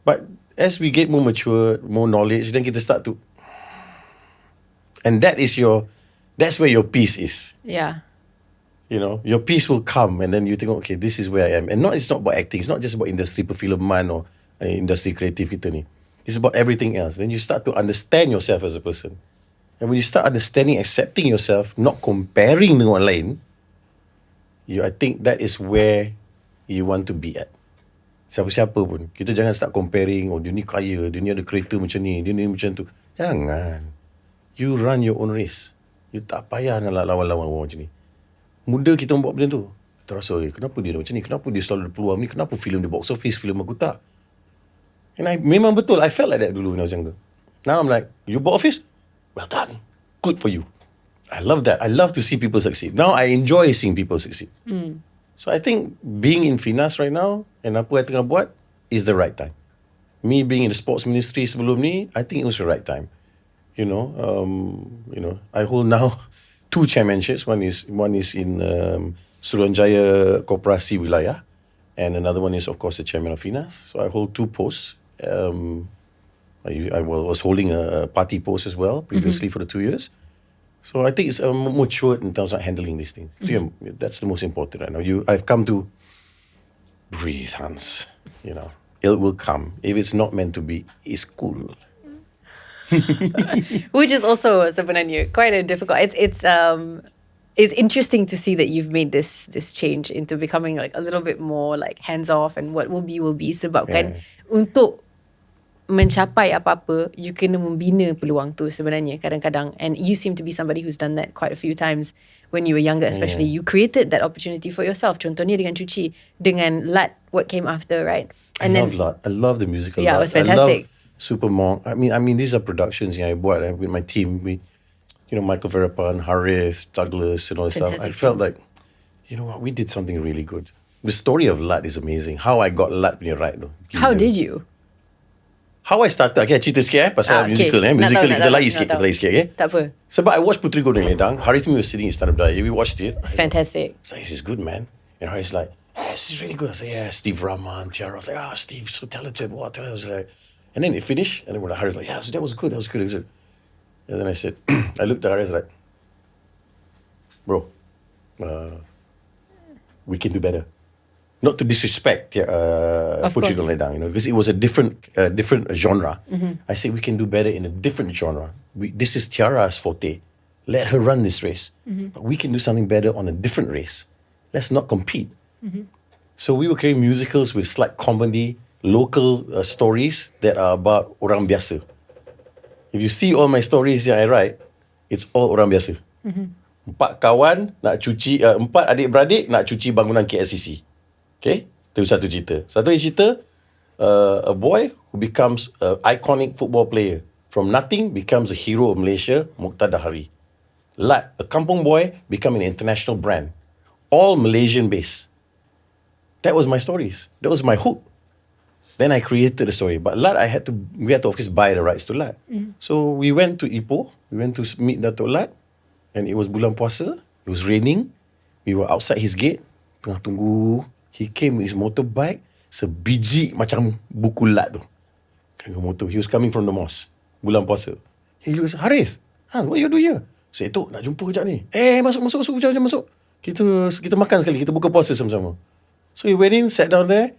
But as we get more mature, more knowledge, then kita start to, and that's where your peace is. Yeah. You know, your peace will come and then you think, okay, this is where I am. And it's not about acting. It's not just about industri perfilman or industri kreatif kita ni. It's about everything else. Then you start to understand yourself as a person. And when you start understanding, accepting yourself, not comparing dengan orang lain, I think that is where you want to be at. Siapa-siapa pun. Kita jangan start comparing, oh dia ni kaya, dia ni ada kereta macam ni, dia ni macam tu. Jangan. You run your own race. You tak payah nak lawan-lawan orang macam ni. Muda kita buat benda tu. Terasa, kenapa dia macam ni? Kenapa dia selalu ada peluang ni? Kenapa filem dia box office, filem aku tak? And memang betul, I felt like that dulu when I was younger. Now I'm like, you box office? Well done. Good for you. I love that. I love to see people succeed. Now I enjoy seeing people succeed. So I think being in Finas right now and apa yang tengah buat is the right time. Me being in the sports ministry sebelum ni, I think it was the right time. You know, I hold now 2 chairmanships. One is in Suruhanjaya Koperasi Wilayah, and another one is of course the chairman of Finas. So I hold 2 posts. I was holding a party post as well previously for the 2 years. So I think it's matured in terms of handling these things. That's the most important right now. I've come to breathe, Hans. You know, it will come. If it's not meant to be, it's cool. Which is also sebenarnya quite a difficult. It's interesting to see that you've made this change into becoming like a little bit more like hands off and what will be. Sebab kan untuk mencapai apa-apa, you kena membina peluang tu sebenarnya kadang-kadang. And you seem to be somebody who's done that quite a few times when you were younger, especially. You created that opportunity for yourself. Contohnya dengan Cuci, dengan Lat, what came after, right? And I love Lat. I love the musical. Yeah, Lat. it was fantastic. I love Supermonk. I mean, these are productions yang I buat with my team. Michael Verapan, Harith, Douglas, and all this stuff. I felt like, you know what, we did something really good. The story of Lat is amazing. How I got Lat punya right though. How did you? How I started, okay, cerita sikit pasal musical. Musical kita lari sikit, okay? Tak apa. Sebab I watched Putri Golden Ledang, Harith was sitting in stand-up diet. We watched it. It's fantastic. It's like, this is good, man. And Harith's like, hey, this is really good. I was like, yeah, Steve Rahman, Tiara. I was like, Steve, so talented. What? I was like, and then it finished. And then when Harith was like, yeah, so that was good. And then I said, I looked at Harith like, bro, we can do better. Not to disrespect Putri course. Ledang, because it was a different genre. I say we can do better in a different genre. This is Tiara's forte. Let her run this race. But we can do something better on a different race. Let's not compete. So we were creating musicals with slight comedy, local stories that are about orang biasa. If you see all my stories yang I write, it's all orang biasa. Empat adik-beradik nak cuci bangunan KLCC. Okay, itu satu cerita. Satu cerita, a boy who becomes an iconic football player. From nothing, becomes a hero of Malaysia, Mokhtar Dahari. Lat, a kampung boy, become an international brand. All Malaysian based. That was my stories. That was my hook. Then I created the story. But Lat, we had to of course buy the rights to Lat. So we went to Ipoh. We went to meet Dato Lat. And it was bulan puasa. It was raining. We were outside his gate. Tengah tunggu. He came with his motorbike. Sebiji macam buku Lat tu. He was coming from the mosque. Bulan puasa. He was, Harith, what you do here? Saya tu nak jumpa kejap ni. Masuk. Jangan masuk. Kita makan sekali. Kita buka puasa sama-sama. So he went in, sat down there.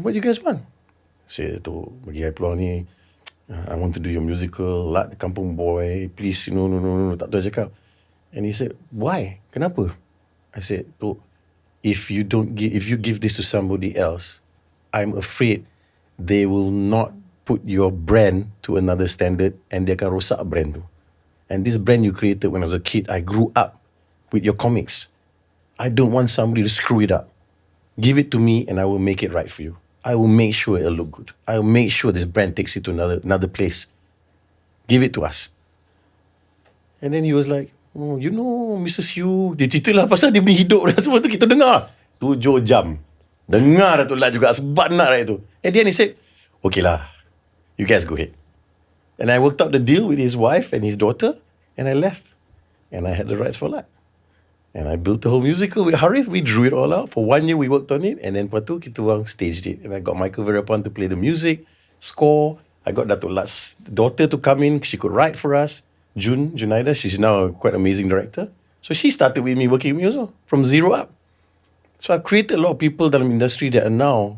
What you guys want? Saya tu bagi saya peluang ni. I want to do your musical, Lat the Kampung Boy. Please, no. Tak tahu cakap. And he said, why? Kenapa? I said, if you give this to somebody else, I'm afraid they will not put your brand to another standard and dia akan rosak brand tu. And this brand you created when I was a kid, I grew up with your comics. I don't want somebody to screw it up. Give it to me and I will make it right for you. I will make sure it'll look good. I will make sure this brand takes it to another place. Give it to us. And then he was like, Mrs. Yu, dia ceritalah pasal dia punya hidup dan semua tu kita dengar. 7 jam. Dengar Dato' Lat juga sebab nak rakyat tu. At the end he said, okay lah, you guys go ahead. And I worked out the deal with his wife and his daughter and I left. And I had the rights for Lat. And I built the whole musical with Harith. We drew it all out. For 1 year we worked on it. And then lepas tu kita orang staged it. And I got Michael Verapon to play the music, score. I got Dato' Lat's daughter to come in. She could write for us. Junaida, she's now a quite amazing director. So she started with me working with me also. From zero up. So I created a lot of people dalam industry that are now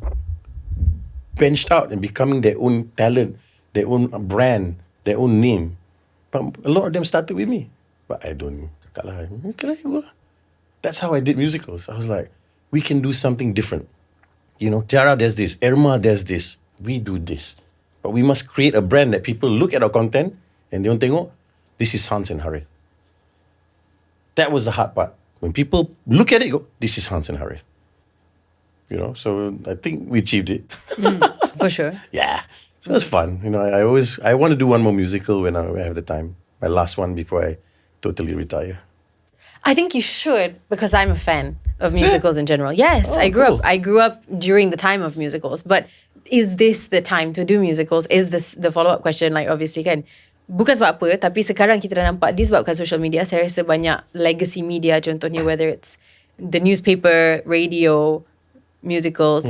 benched out and becoming their own talent, their own brand, their own name. But a lot of them started with me. But I don't. That's how I did musicals. I was like, we can do something different. Tiara does this, Irma does this, we do this. But we must create a brand that people look at our content and they don't think, this is Hans and Harith. That was the hard part. When people look at it, go, this is Hans and Harith. So I think we achieved it. For sure. Yeah. So it was fun. I want to do one more musical when I have the time. My last one before I totally retire. I think you should, because I'm a fan of musicals in general. Yes, I grew up during the time of musicals. But is this the time to do musicals? Is this the follow-up question? Like obviously kan, bukan sebab apa, tapi sekarang kita dah nampak disebabkan social media, saya rasa banyak legacy media, contohnya whether it's the newspaper, radio, musicals,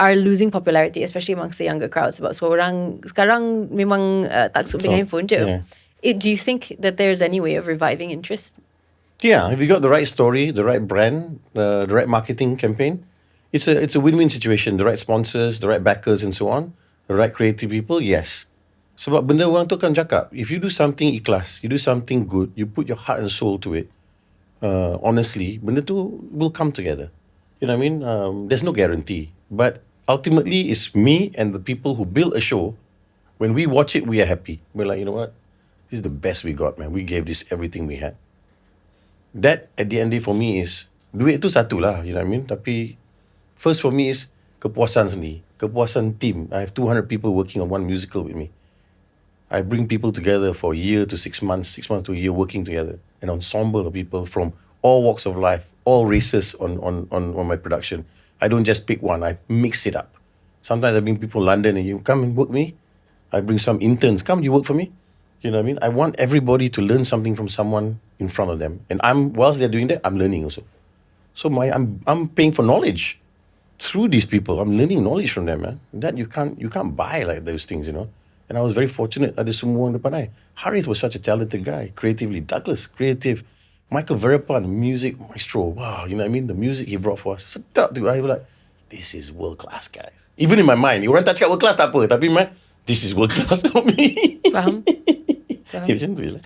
are losing popularity, especially amongst the younger crowd. Sebab seorang sekarang memang taksub dengan handphone je. Yeah. Do you think that there's any way of reviving interest? Yeah, if you got the right story, the right brand, the right marketing campaign, it's a win-win situation. The right sponsors, the right backers and so on, the right creative people, yes. Sebab benda orang tu akan cakap, if you do something ikhlas, you do something good, you put your heart and soul to it, honestly, benda tu will come together. You know what I mean? There's no guarantee. But ultimately, it's me and the people who build a show. When we watch it, we are happy. We're like, you know what? This is the best we got, man. We gave this everything we had. That, at the end of the day, for me is, duit tu satu lah, you know what I mean? Tapi, first for me is kepuasan sendiri. Kepuasan team. I have 200 people working on one musical with me. I bring people together for a year to 6 months, 6 months to a year working together. An ensemble of people from all walks of life, all races on my production. I don't just pick one, I mix it up. Sometimes I bring people in London and you come and work with me. I bring some interns, come you work for me. You know what I mean? I want everybody to learn something from someone in front of them. And whilst they're doing that, I'm learning also. So I'm paying for knowledge through these people. I'm learning knowledge from them, man. That you can't buy like those things, you know. And I was very fortunate. Ada semua orang depan I. Harith was such a talented guy, creatively. Douglas, creative. Michael Verappan, music maestro. Wow, you know what I mean? The music he brought for us. Sedap tu. I was like, this is world class, guys. Even in my mind, orang tak cakap world class tak apa. Tapi man, this is world class for me. Faham? Ya, macam tu je lah.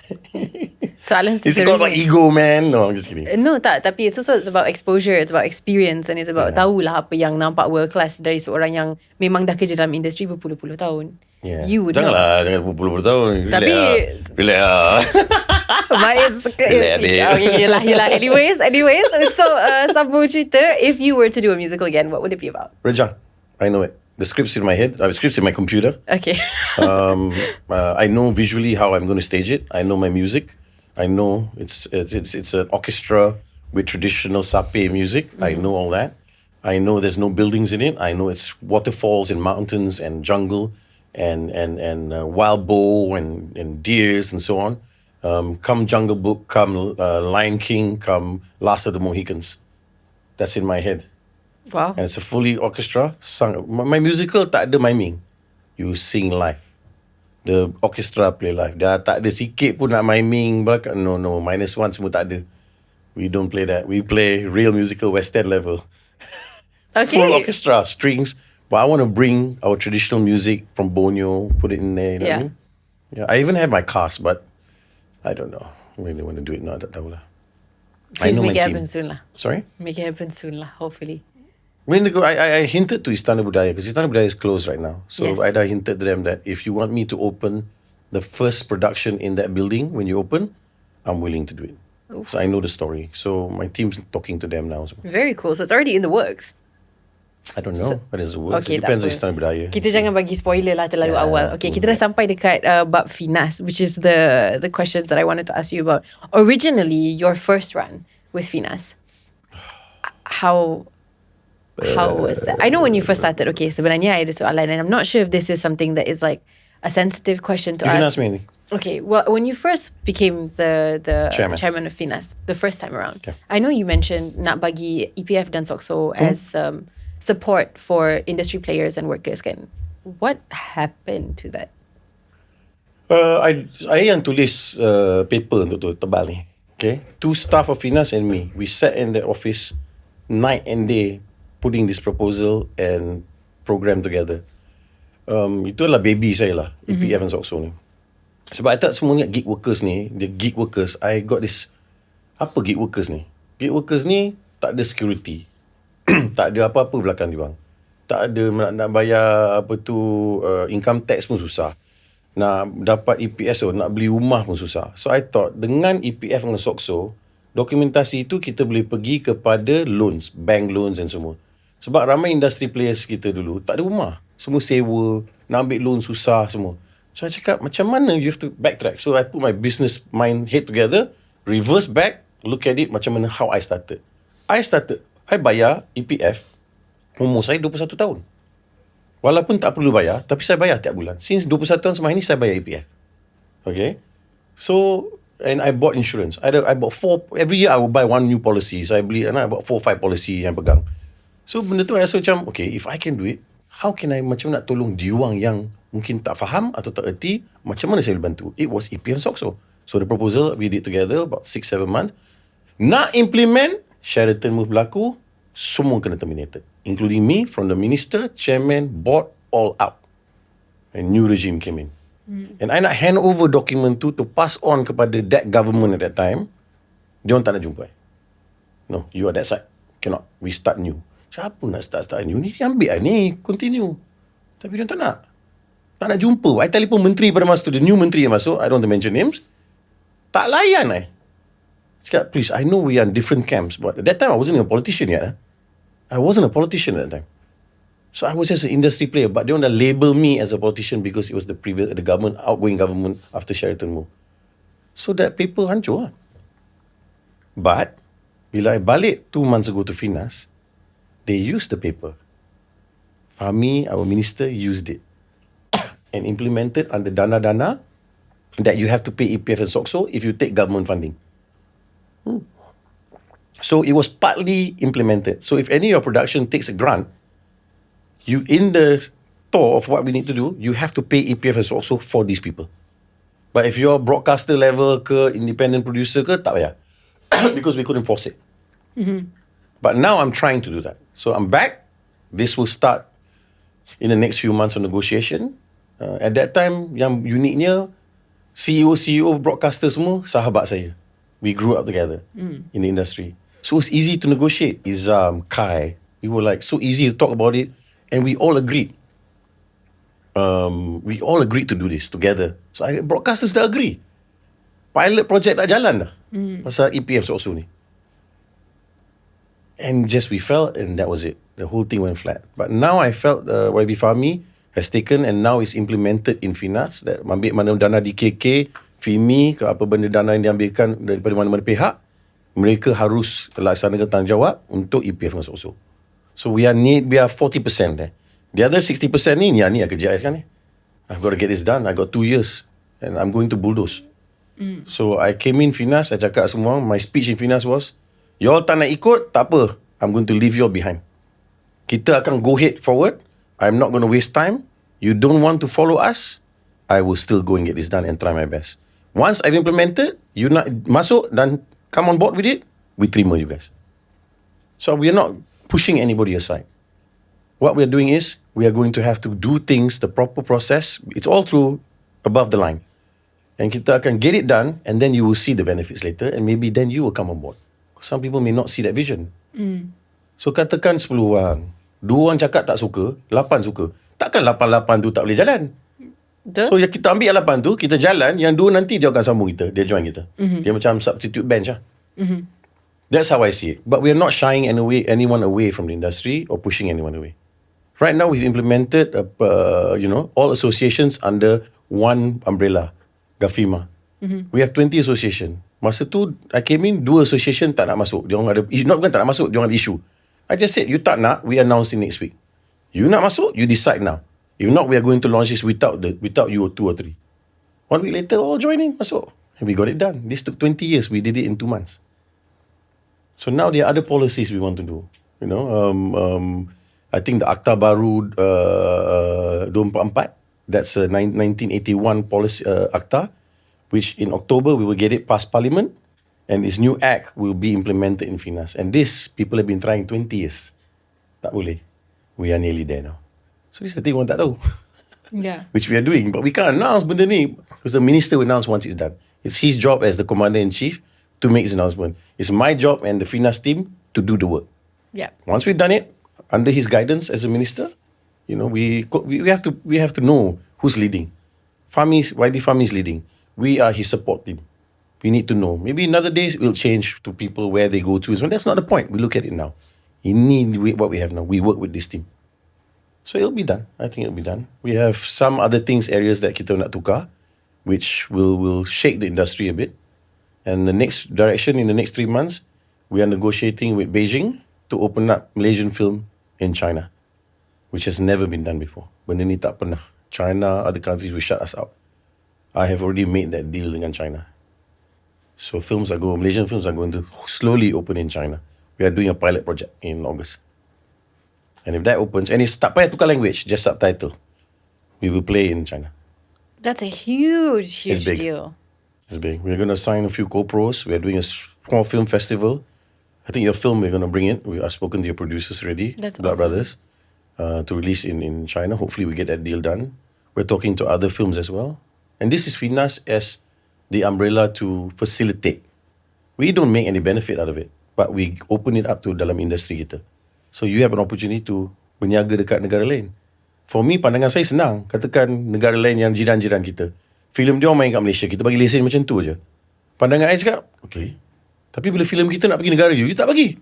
Soalan Is it called about ego, man? No, I'm just kidding. No, tak. Tapi it's also about exposure. It's about experience. And it's about tahulah apa yang nampak world class dari seorang yang memang dah kerja dalam industri berpuluh-puluh tahun. Yeah. You would know. Jangan berpuluh-puluh tahun. Tapi Relax lah. Baik. Yelah. Anyways, untuk sambung cerita, if you were to do a musical again, what would it be about? Rejang. I know it. The script's in my head. The script's in my computer. Okay. I know visually how I'm going to stage it. I know my music. I know it's an orchestra with traditional sape music. I know all that. I know there's no buildings in it. I know it's waterfalls and mountains and jungle and wild boar and deers and so on. Come Jungle Book, come Lion King, come Last of the Mohicans. That's in my head. Wow. And it's a fully orchestra sung. My musical tak ada miming. You sing live. The orchestra play live. Dah tak ada sikit pun nak miming. No, -1 semua tak ada. We don't play that. We play real musical West End level. Okay. Full orchestra, strings. But I want to bring our traditional music from Borneo, put it in there. You know what I mean? Yeah. I even have my cast, but I don't know. I really want to do it now. Tak tahu lah. Please make it happen soon lah. Sorry? Make it happen soon lah, hopefully. When I hinted to Istana Budaya, because Istana Budaya is closed right now. So Yes. I hinted to them that if you want me to open the first production in that building when you open, I'm willing to do it. So I know the story. So my team's talking to them now. So Very cool. So it's already in the works. I don't know what is the word. Okay, It depends on tak apa. Istana Budaya. Kita jangan bagi spoiler lah terlalu Yeah, awal. Okay, kita dah sampai dekat bab Finas, which is the questions that I wanted to ask you about. Originally, your first run with Finas, how was that? I know when you first started, okay, sebenarnya ada soalan and I'm not sure if this is something that is like a sensitive question to You can ask. ask me. Okay, well, when you first became the Chairman. of Finas, the first time around, Okay. I know you mentioned nak bagi EPF dan SOXO as support for industry players and workers kan. What happened to that? I yang tulis paper untuk tu, tebal ni. Okay, 2 staff of Finas and me, we sat in the office night and day putting this proposal and program together. Itu adalah baby saya lah, EPF and SOXO ni. Sebab I tak semua ingat gig workers ni, the gig workers, I got this, apa gig workers ni? Gig workers ni tak ada security. Tak ada apa-apa belakang diorang. Tak ada nak bayar apa tu income tax pun susah. Nak dapat EPSO, nak beli rumah pun susah. So I thought dengan EPF dengan SOXO, dokumentasi itu kita boleh pergi kepada loans, bank loans dan semua. Sebab ramai industry players kita dulu tak ada rumah. Semua sewa, nak ambil loan susah semua. So I cakap macam mana you have to backtrack. So I put my business mind head together, reverse back, look at it macam mana how I started. I bayar EPF umur saya 21 tahun. Walaupun tak perlu bayar, tapi saya bayar tiap bulan. Since 21 tahun sampai ini, saya bayar EPF. Okay? So, and I bought insurance. I bought 4, every year I will buy 1 new policy. So, I bought 4 or 5 policy yang pegang. So, benda tu I rasa macam, okay, if I can do it, how can I macam nak tolong diorang yang mungkin tak faham atau tak erti, macam mana saya boleh bantu? It was EPF and SOXO. So, the proposal we did together about 6-7 months. Nak implement, Sheraton move berlaku, semua kena terminated. Including me, from the minister, chairman, board, all out. And new regime came in. And I nak hand over document tu to pass on kepada that government at that time. Dia orang tak nak jumpa. No, you are that side. Cannot. We start new. Siapa nak start new ni? Ambil lah ni, continue. Tapi dia tak nak. Tak nak jumpa. I telefon menteri pada masa tu, the new menteri yang masuk, I don't want to mention names. Tak layan Cakap, please, I know we are in different camps, but at that time I wasn't a politician yet. I wasn't a politician at that time. So I was just an industry player, but they want to label me as a politician because it was the government, outgoing government after Sheraton move. So that paper hancur lah. But, bila I balik 2 months ago to Finas, they used the paper. Fahmi, our minister, used it and implemented under dana-dana that you have to pay EPF and SOXO if you take government funding. So it was partly implemented. So if any of your production takes a grant, you in the tour of what we need to do, you have to pay EPF and SOXO for these people. But if you're broadcaster level ke, independent producer ke, tak payah. because we couldn't force it. But now I'm trying to do that. So I'm back. This will start in the next few months of negotiation. At that time, yang uniknya, CEO broadcaster semua sahabat saya. We grew up together in the industry. So it's easy to negotiate. Kai. We were like so easy to talk about it, and we all agreed. We all agreed to do this together. So broadcasters dah agree. Pilot project dah jalan dah. Pasal EPF so ni. And just we felt, and that was it. The whole thing went flat. But now I felt YB Fahmi has taken and now is implemented in Finas, that ambil mana dana di KK, FIMI, ke apa benda dana yang diambilkan daripada mana-mana pihak, mereka harus laksanakan tanggungjawab untuk EPF dengan SOSO. So we are 40% there. The other 60% ni yang kerja saya sekarang ni. I've got to get this done. I got 2 years and I'm going to bulldoze. So I came in Finas, I cakap semua, my speech in Finas was, y'all tak nak ikut, tak apa. I'm going to leave y'all behind. Kita akan go ahead forward. I'm not going to waste time. You don't want to follow us, I will still go and get this done and try my best. Once I've implemented, you nak masuk dan come on board with it, we terima you guys. So we are not pushing anybody aside. What we are doing is, we are going to have to do things, the proper process. It's all through above the line. And kita akan get it done, and then you will see the benefits later, and maybe then you will come on board. Some people may not see that vision. So katakan 10 orang, 2 orang cakap tak suka, 8 suka. Takkan 8 tu tak boleh jalan. Betul. So kita ambil 8 tu, kita jalan, yang 2 nanti dia akan sambung kita, dia join kita. Dia macam substitute bench lah. That's how I see it. But we are not shying anyone away from the industry or pushing anyone away. Right now we've implemented all associations under one umbrella, GAFIMA. We have 20 association. Masa tu I came in, 2 association tak nak masuk. Dia orang ada, bukan tak nak masuk, dia orang ada issue. I just said, you tak nak, we announce it next week. You nak masuk, you decide now. If not, we are going to launch this without you or 2 or 3. 1 week later, all joining, masuk. And we got it done. This took 20 years. We did it in 2 months. So now there are other policies we want to do. I think the Akta Baru 244, that's a 1981 policy Akta, which in October we will get it past Parliament, and this new act will be implemented in Finas. And this, people have been trying 20 years. Tak boleh. We are nearly there now. So this is the thing orang tak tahu. Yeah. Which we are doing. But we can't announce benda ni, because the minister will announce once it's done. It's his job as the Commander-in-Chief to make his announcement. It's my job and the Finas team to do the work. Yeah. Once we've done it, under his guidance as a minister, we have to know who's leading. YB Fahmi is leading. We are his support team. We need to know. Maybe another day we'll change to people where they go to. So that's not the point. We look at it now. What we have now. We work with this team. So it'll be done. I think it'll be done. We have some other areas that kita nak tukar, which will shake the industry a bit. And the next direction, in the next 3 months, we are negotiating with Beijing to open up Malaysian film in China, which has never been done before. Benda ni tak pernah. China, other countries will shut us out. I have already made that deal dengan China. So Malaysian films are going to slowly open in China. We are doing a pilot project in August. And if that opens, and it's tak payah tukar language, just subtitle, we will play in China. That's a huge It's big. deal. It's big. We're going to sign a few co-pros. We're doing a small film festival. I think your film we're going to bring it. I've spoken to your producers already, That's Blood awesome. Brothers, to release in China. Hopefully we get that deal done. We're talking to other films as well. And this is Finas as the umbrella to facilitate. We don't make any benefit out of it, but we open it up to dalam industri kita. So you have an opportunity to berniaga dekat negara lain. For me, pandangan saya senang. Katakan negara lain yang jiran-jiran kita. Filem dia orang main kat Malaysia, kita bagi lesen macam tu je. Pandangan saya cakap, okay. Tapi bila filem kita nak pergi negara you tak bagi.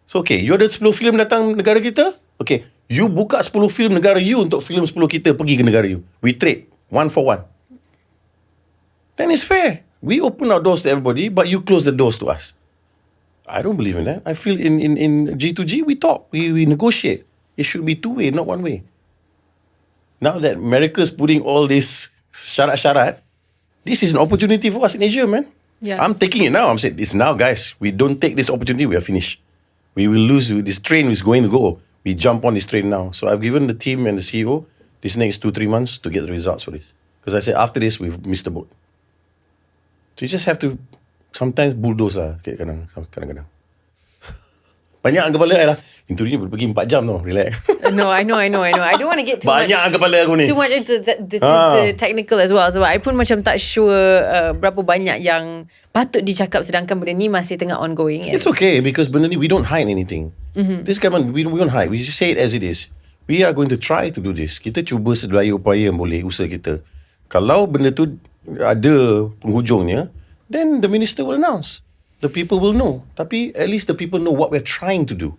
So okay, you ada 10 filem datang negara kita, okay. You buka 10 filem negara you untuk filem 10 kita pergi ke negara you. We trade, 1 for 1. Then it's fair. We open our doors to everybody, but you close the doors to us. I don't believe in that. I feel in G2G, we talk, we negotiate. It should be 2 way, not 1 way. Now that America's putting all this syarat-syarat, this is an opportunity for us in Asia, man. Yeah. I'm taking it now. I'm saying, it's now, guys. We don't take this opportunity, we are finished. We will lose. This train is going to go. We jump on this train now. So I've given the team and the CEO this next 2-3 months to get the results for this. Because I said, after this, we've missed the boat. So you just have to sometimes bulldoze lah kadang-kadang. Banyak angka kepala I lah. Interview ni pergi 4 jam tau. Relax. No, I know. I don't want to get too Banyak kepala aku ni. too much into the technical as well. Sebab I pun macam tak sure berapa banyak yang patut dicakap sedangkan benda ni masih tengah ongoing. It's okay because benda ni we don't hide anything. This government we don't hide. We just say it as it is. We are going to try to do this. Kita cuba sedaya upaya yang boleh, usaha kita. Kalau benda tu ada penghujungnya, then the minister will announce. The people will know. Tapi at least the people know what we're trying to do.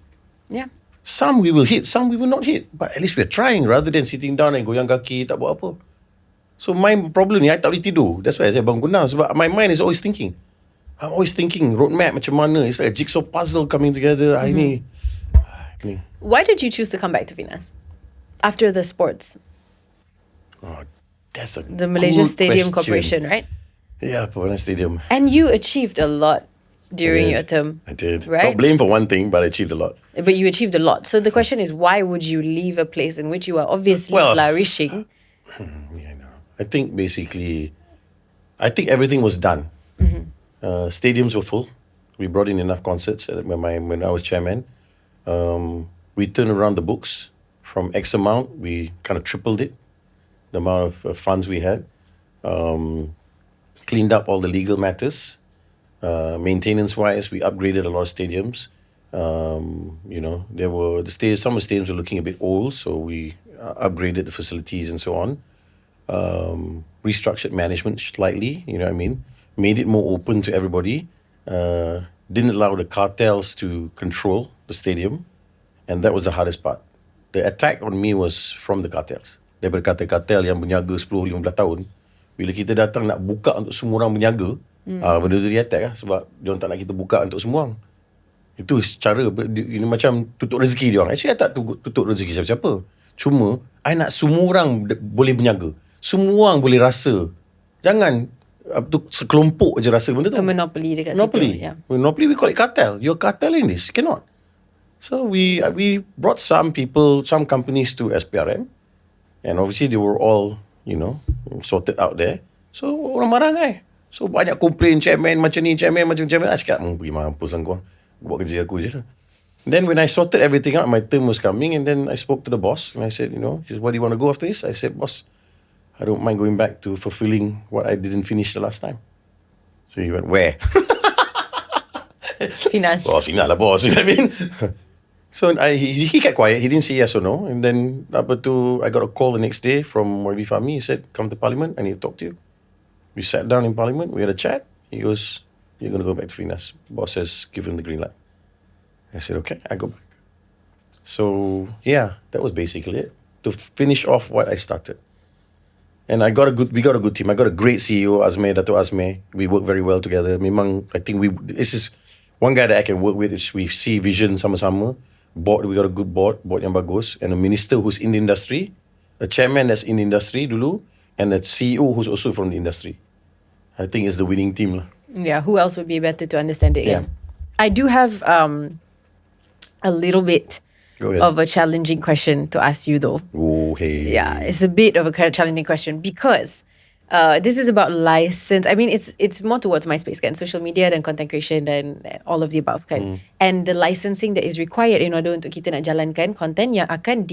Yeah. Some we will hit, some we will not hit. But at least we're trying rather than sitting down and goyang kaki, tak buat apa. So my problem ni, I tak boleh tidur. That's why saya bangun now. Sebab my mind is always thinking. I'm always thinking roadmap macam mana. It's like a jigsaw puzzle coming together. Ni. Why did you choose to come back to Finas after the sports? Oh, that's a The Malaysia good Stadium question. Corporation, right? Yeah, Permanent Stadium. And you achieved a lot during your term. I did. Right? Not blame for one thing, but I achieved a lot. But you achieved a lot. So the question is, why would you leave a place in which you are obviously flourishing? Yeah, I know. I think basically, everything was done. Stadiums were full. We brought in enough concerts when I was chairman. We turned around the books from X amount. We kind of tripled it, the amount of funds we had. Cleaned up all the legal matters. Maintenance-wise, we upgraded a lot of stadiums. There were some of the stadiums were looking a bit old, so we upgraded the facilities and so on. Restructured management slightly, you know what I mean? Made it more open to everybody. Didn't allow the cartels to control the stadium, and that was the hardest part. The attack on me was from the cartels. Daripada kartel-kartel yang berniaga 10-15 tahun, bila kita datang nak buka untuk semua orang berniaga, benda tu dia attack lah, sebab dia orang tak nak kita buka untuk semua orang. Itu cara macam tutup rezeki dia orang. Actually I tak tutup rezeki siapa-siapa. Cuma I nak semua orang boleh berniaga. Semua orang boleh rasa. Jangan sekelompok je rasa benda tu. A monopoly dekat Monopoly. situ. Yeah. Monopoly, we call it cartel. You're carteling this. Cannot. So we brought some people, some companies to SPRM. And obviously they were all, sorted out there. So orang marah kan. So banyak komplain chairman macam ni, chairman macam chairman. I cakap, pergi mampus kau. Buat kerja aku je lah. Then when I sorted everything out, my term was coming, and then I spoke to the boss and I said, what do you want to go after this? I said, boss, I don't mind going back to fulfilling what I didn't finish the last time. So he went, where? Finas. Oh, Finas lah, boss. You know what I mean? So he kept quiet. He didn't say yes or no. And then I got a call the next day from Moibi Fahmi. He said, come to Parliament. I need to talk to you. We sat down in Parliament. We had a chat. He goes, you're going to go back to Finas. Boss has given the green light. I said, okay, I go back. So, yeah, that was basically it. To finish off what I started. And we got a good team. I got a great CEO, Dato Azme. We work very well together. Memang, I think this is one guy that I can work with. We see vision sama-sama. We got a good board yang bagus. And a minister who's in the industry. A chairman that's in the industry dulu. And a CEO who's also from the industry. I think it's the winning team lah. Yeah, who else would be better to understand it? Yeah. I do have a little bit Go ahead. of a challenging question to ask you though. Oh, hey. Yeah, it's a bit of a challenging question because this is about license. I mean, it's more towards my space kan, social media dan content creation dan all of the above kan. And the licensing that is required in order untuk kita nak jalankan content yang akan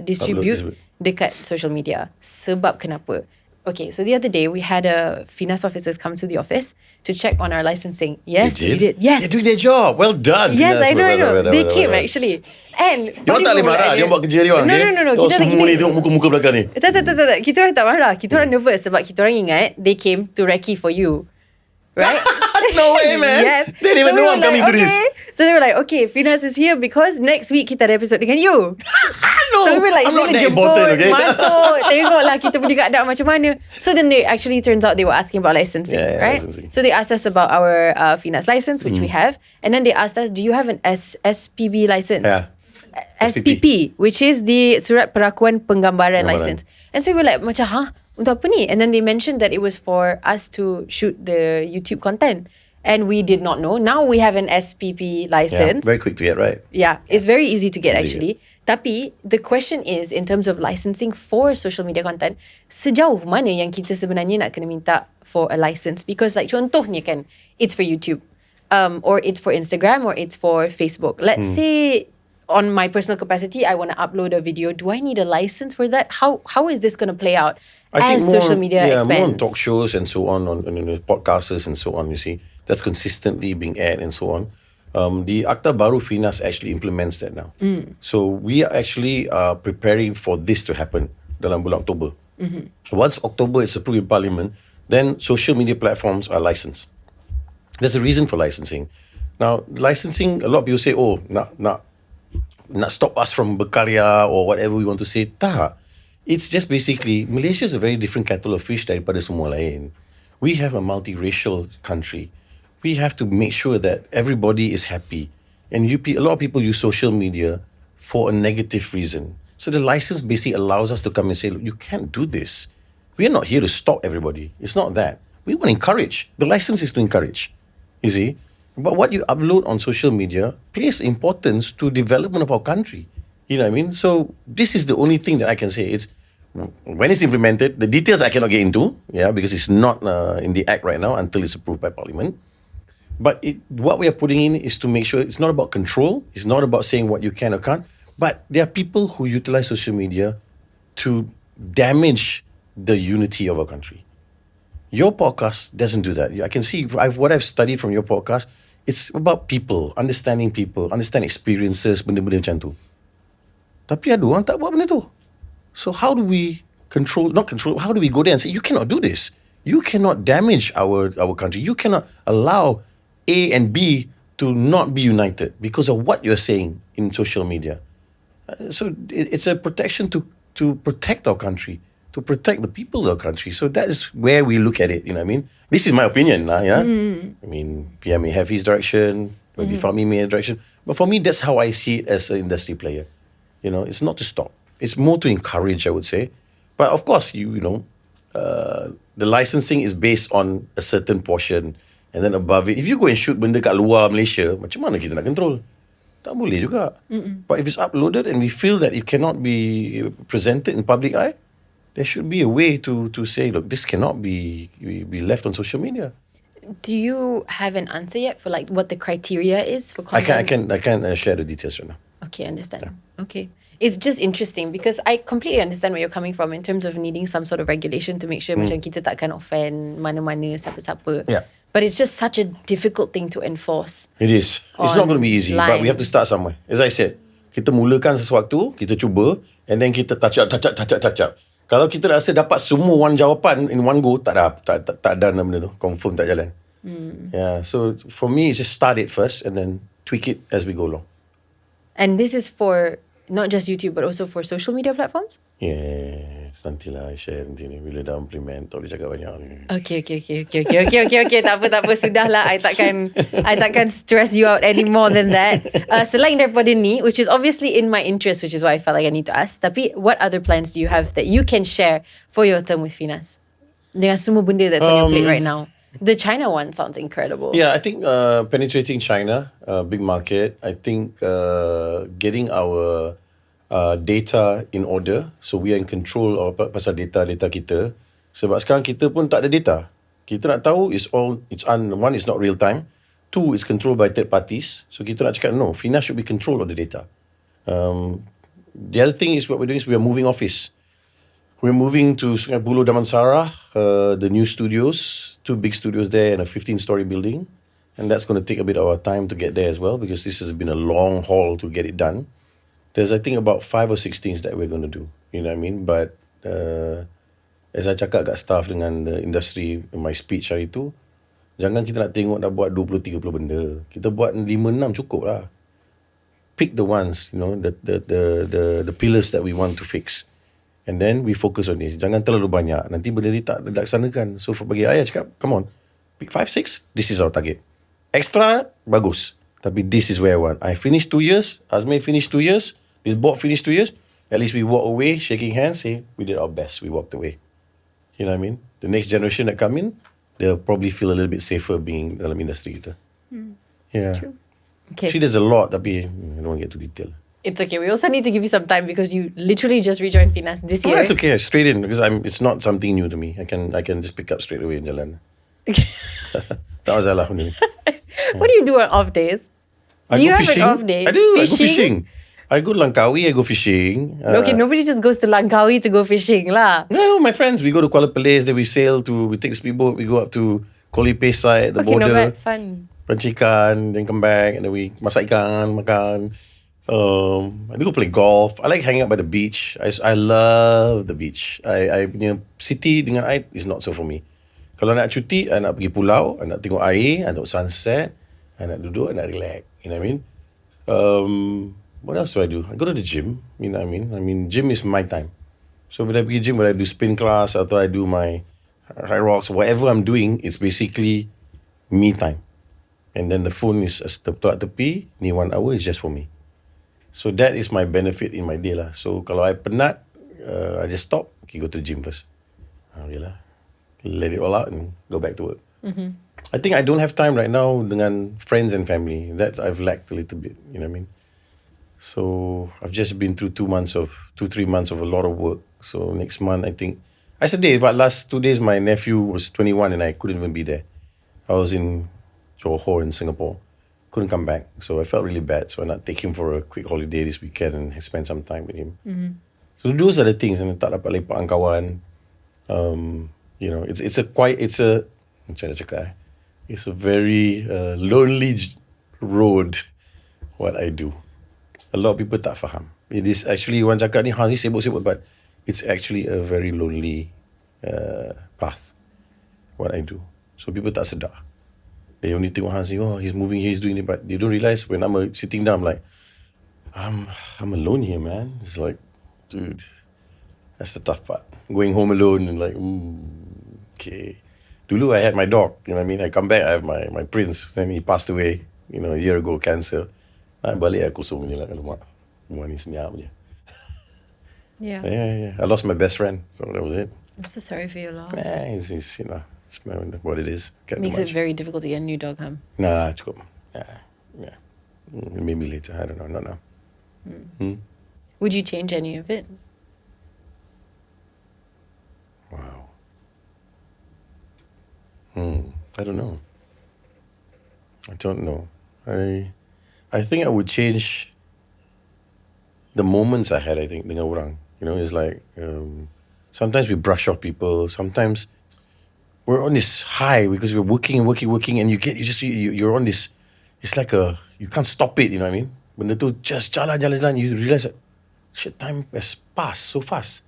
distribute dekat social media. Sebab kenapa? Okay, so the other day we had Finas officers come to the office to check on our licensing. Yes, we did. Yes, they're doing their job. Well done. Yes, Finas. I know. They came actually. And Dia orang tak boleh marah. Dia buat kerja dia orang. No. Semua ni tengok muka-muka belakang ni. Tak. Kita orang tak marah. Kita orang nervous sebab kita orang ingat they came to recce for you. Right? No way, man. Yes. They didn't even know I'm coming to this. So they were like, okay, Finas is here because next week kita ada episode dengan you. No, So we were like, I'm not that jemput, important, okay? masuk, tengoklah kita punya keadaan macam mana. So then turns out they were asking about licensing, Yeah, right? licensing. So they asked us about our Finas license, which we have. And then they asked us, do you have an SPB license? Yeah. SPP, which is the Surat Perakuan Penggambaran license. And so we were like, macam, untuk apa ni? And then they mentioned that it was for us to shoot the YouTube content. And we did not know. Now we have an SPP license. Yeah, very quick to get, right? Yeah, it's very easy to get actually. Tapi the question is, in terms of licensing for social media content, sejauh mana yang kita sebenarnya nak kena minta for a license? Because like contohnya kan, it's for YouTube, or it's for Instagram, or it's for Facebook. Let's say on my personal capacity, I want to upload a video. Do I need a license for that? How is this going to play out as social media more expands? on talk shows and so on podcasters and so on, you see. That's consistently being aired and so on. The Akta Baru Finas actually implements that now. So we are actually preparing for this to happen dalam bulan October. Once October is approved in Parliament, then social media platforms are licensed. There's a reason for licensing. Now, licensing, a lot of people say, oh, nak stop us from berkarya or whatever we want to say. Tak. It's just basically, Malaysia is a very different kettle of fish daripada semua lain. We have a multiracial country. We have to make sure that everybody is happy. And a lot of people use social media for a negative reason. So the license basically allows us to come and say, look, you can't do this. We are not here to stop everybody. It's not that. We want to encourage. The license is to encourage, you see. But what you upload on social media plays importance to development of our country. You know what I mean? So this is the only thing that I can say. It's when it's implemented, the details I cannot get into, because it's not in the act right now until it's approved by Parliament. But what we are putting in is to make sure it's not about control. It's not about saying what you can or can't. But there are people who utilize social media to damage the unity of our country. Your podcast doesn't do that. I can see what I've studied from your podcast. It's about people, understand experiences, benda-benda macam tu. Tapi ada orang tak buat benda tu. So how do we how do we go there and say, you cannot do this. You cannot damage our country. You cannot allow A and B to not be united because of what you're saying in social media. So it's a protection to protect our country, to protect the people of our country. So that is where we look at it, you know what I mean? This is my opinion, I mean, PM may have his direction, maybe Fahmi may have direction. But for me, that's how I see it as an industry player. You know, it's not to stop. It's more to encourage, I would say. But of course, the licensing is based on a certain portion. And then above it, if you go and shoot benda kat luar Malaysia, macam mana kita nak control? Tak boleh juga. But if it's uploaded and we feel that it cannot be presented in public eye, there should be a way to say, look, this cannot be left on social media. Do you have an answer yet for like what the criteria is for content? I can't share the details right now. Okay, understand. Yeah. Okay. It's just interesting because I completely understand where you're coming from in terms of needing some sort of regulation to make sure macam kita takkan offend mana-mana siapa-siapa. Yeah. But it's just such a difficult thing to enforce. It is. It's not going to be easy, but we have to start somewhere. As I said, kita mulakan sesuatu, kita cuba, and then kita touch up. Kalau kita rasa dapat semua one jawapan in one go, tak ada benda tu. Confirm tak jalan. Yeah. So for me, it's just start it first and then tweak it as we go along. And this is for not just YouTube, but also for social media platforms? Yeah. Nantilah I share nanti ni. Bila dah implement, tak boleh cakap banyak ni. Okay. Tak apa. Sudahlah. I takkan stress you out any more than that. Selain daripada ni, which is obviously in my interest, which is why I felt like I need to ask. Tapi, what other plans do you have that you can share for your term with Finas? Dengan semua benda that's on your plate right now. The China one sounds incredible. Yeah, I think penetrating China, big market. I think getting our data in order, so we are in control of pasal data kita. Sebab sekarang kita pun tak ada data. Kita nak tahu one is not real time, two is controlled by third parties. So kita nak cakap no, Finas should be control of the data. The other thing is what we're doing is we are moving office. We're moving to Sungai Buloh Damansara, the new studios, 2 big studios there and a 15-story building. And that's going to take a bit of our time to get there as well because this has been a long haul to get it done. There's, I think, about 5 or 6 things that we're going to do. You know what I mean? But as I cakap kat staff dengan the industry, my speech hari tu, jangan kita nak tengok dah buat 20-30 benda. Kita buat 5-6 cukup lah. Pick the ones, the pillars that we want to fix. And then we focus on it. Jangan terlalu banyak. Nanti benda ni tak dilaksanakan. So bagi ayah cakap, come on, pick 5, 6. This is our target. Extra, bagus. Tapi this is where I want. I finished 2 years. Azmi finished 2 years. This board finished 2 years. At least we walk away, shaking hands, say, we did our best. We walked away. You know what I mean? The next generation that come in, they'll probably feel a little bit safer being dalam industry kita. Yeah. True. Okay. Actually, there's a lot, tapi I don't want to get too detailed. It's okay. We also need to give you some time because you literally just rejoined Finas this Oh, year. that's okay. Straight in because it's not something new to me. I can just pick up straight away in jalan. Tak masalah ni. What do you do on off days? I Do go you have an fishing. off day? I do. I go Fishing? fishing. I go Langkawi. I go fishing. Okay, nobody just goes to Langkawi to go fishing lah. No, my friends. We go to Kuala Perlis. Then we sail to. We take the speedboat. We go up to 𝙁𝙀𝙄𝙎 side, the Okay, not border. bad. Fun. Pancing ikan, then come back, and then we masak ikan, makan. I do go play golf. I like hanging out by the beach. I love the beach. I punya city dengan air is not so for me. Kalau nak cuti, I nak pergi pulau, I nak tengok air, I nak tengok sunset, I nak duduk, I nak relax. You know what I mean? What else do I do? I go to the gym. You know what I mean? I mean, gym is my time. So when I pergi gym, when I do spin class atau I do my high rocks, whatever I'm doing, it's basically me time. And then the phone is kat tepi, ni 1 hour is just for me. So that is my benefit in my day lah. So kalau I penat, I just stop, okay, go to the gym first. Okay lah. Let it all out and go back to work. I think I don't have time right now dengan friends and family. That I've lacked a little bit, you know what I mean? So I've just been through 3 months of a lot of work. So next month, I think, I said but last 2 days, my nephew was 21 and I couldn't even be there. I was in Johor in Singapore. Couldn't come back. So I felt really bad. So I not take him for a quick holiday this weekend and spend some time with him. So those are the things. And tak dapat lepak dengan kawan. You know, it's macam mana cakap, it's a very lonely road what I do. A lot of people tak faham. It is actually, orang cakap ni, Hans ni sibuk-sibuk, but it's actually a very lonely path what I do. So people tak sedar. They only think Hans, oh, he's moving here, he's doing it, but they don't realize when I'm sitting down, I'm like, I'm alone here, man. It's like, dude, that's the tough part. Going home alone and like, okay. Dulu I had my dog, you know what I mean? I come back, I have my prince, then he passed away, you know, a year ago, cancer. I balik, I kosong je lah kat rumah. Rumah ni senyap je. Yeah. I lost my best friend, so that was it. I'm so sorry for your loss. It's you know, it's what it is. Makes it very difficult to get a new dog, huh? Nah, cukup. Yeah. Maybe later. I don't know. Not now. Would you change any of it? Wow. I don't know. I think I would change the moments I had, I think, dengan orang. You know, it's like, sometimes we brush off people. Sometimes we're on this high because we're working, and you're on this, it's like you can't stop it, you know what I mean? Benda tu just jalan, you realize that, shit, time has passed so fast.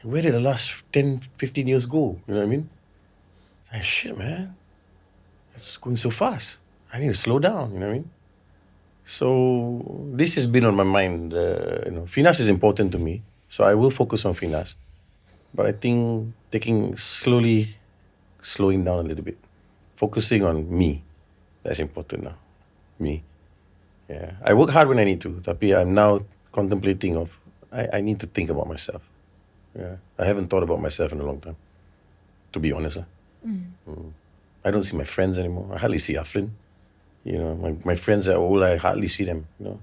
Where did the last 10, 15 years go? You know what I mean? Like, shit, man. It's going so fast. I need to slow down, you know what I mean? So this has been on my mind. You know, Finas is important to me, so I will focus on Finas. But I think slowing down a little bit, focusing on me, that's important now. Me. Yeah. I work hard when I need to, tapi I'm now contemplating of, I need to think about myself. Yeah. I haven't thought about myself in a long time, to be honest. I don't see my friends anymore. I hardly see Aflin. You know, my friends are old, I hardly see them. You know,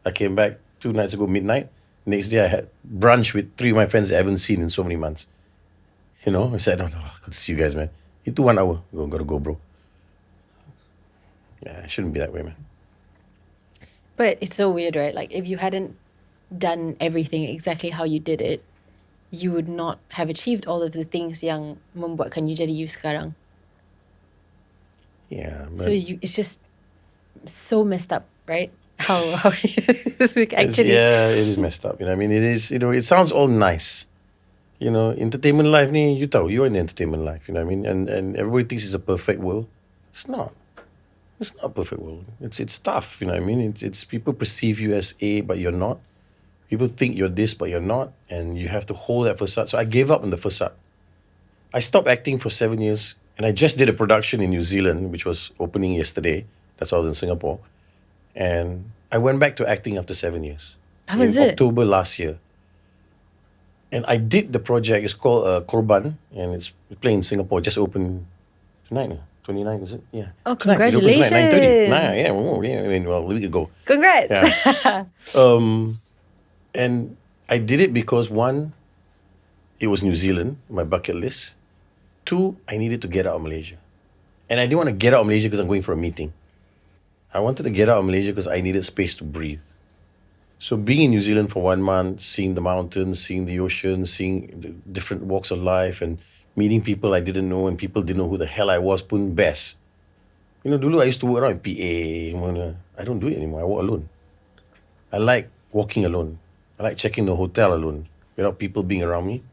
I came back 2 nights ago, midnight. Next day I had brunch with 3 of my friends I haven't seen in so many months. You know, I said, oh, good to see you guys, man. Itu 1 hour. Gotta go, bro. Yeah, it shouldn't be that way, man. But it's so weird, right? Like, if you hadn't done everything exactly how you did it, you would not have achieved all of the things yang membuatkan you jadi you sekarang. Yeah. So it's just so messed up, right? How it's like actually. Yeah, it is messed up. You know what I mean? It is, you know, it sounds all nice. You know, entertainment life ni, you tahu, you're in the entertainment life, you know what I mean? And everybody thinks it's a perfect world. It's not. It's not a perfect world. It's tough, you know what I mean? It's people perceive you as A, but you're not. People think you're this, but you're not. And you have to hold that facade. So I gave up on the facade. I stopped acting for 7 years. And I just did a production in New Zealand, which was opening yesterday. That's why I was in Singapore. And I went back to acting after 7 years. How was it? October last year. And I did the project. It's called Korban. And it's playing in Singapore. Just opened tonight. 29, is it? Yeah. Oh, Tonight, it opens tonight, congratulations. 9:30. Yeah, oh, yeah. I mean, well, a week ago. Congrats. Yeah. And I did it because one, it was New Zealand, my bucket list. Two, I needed to get out of Malaysia. And I didn't want to get out of Malaysia because I'm going for a meeting. I wanted to get out of Malaysia because I needed space to breathe. So being in New Zealand for 1 month, seeing the mountains, seeing the ocean, seeing the different walks of life and meeting people I didn't know and people didn't know who the hell I was pun best. You know, dulu I used to work around PA. I don't do it anymore. I walk alone. I like walking alone. I like checking the hotel alone without people being around me.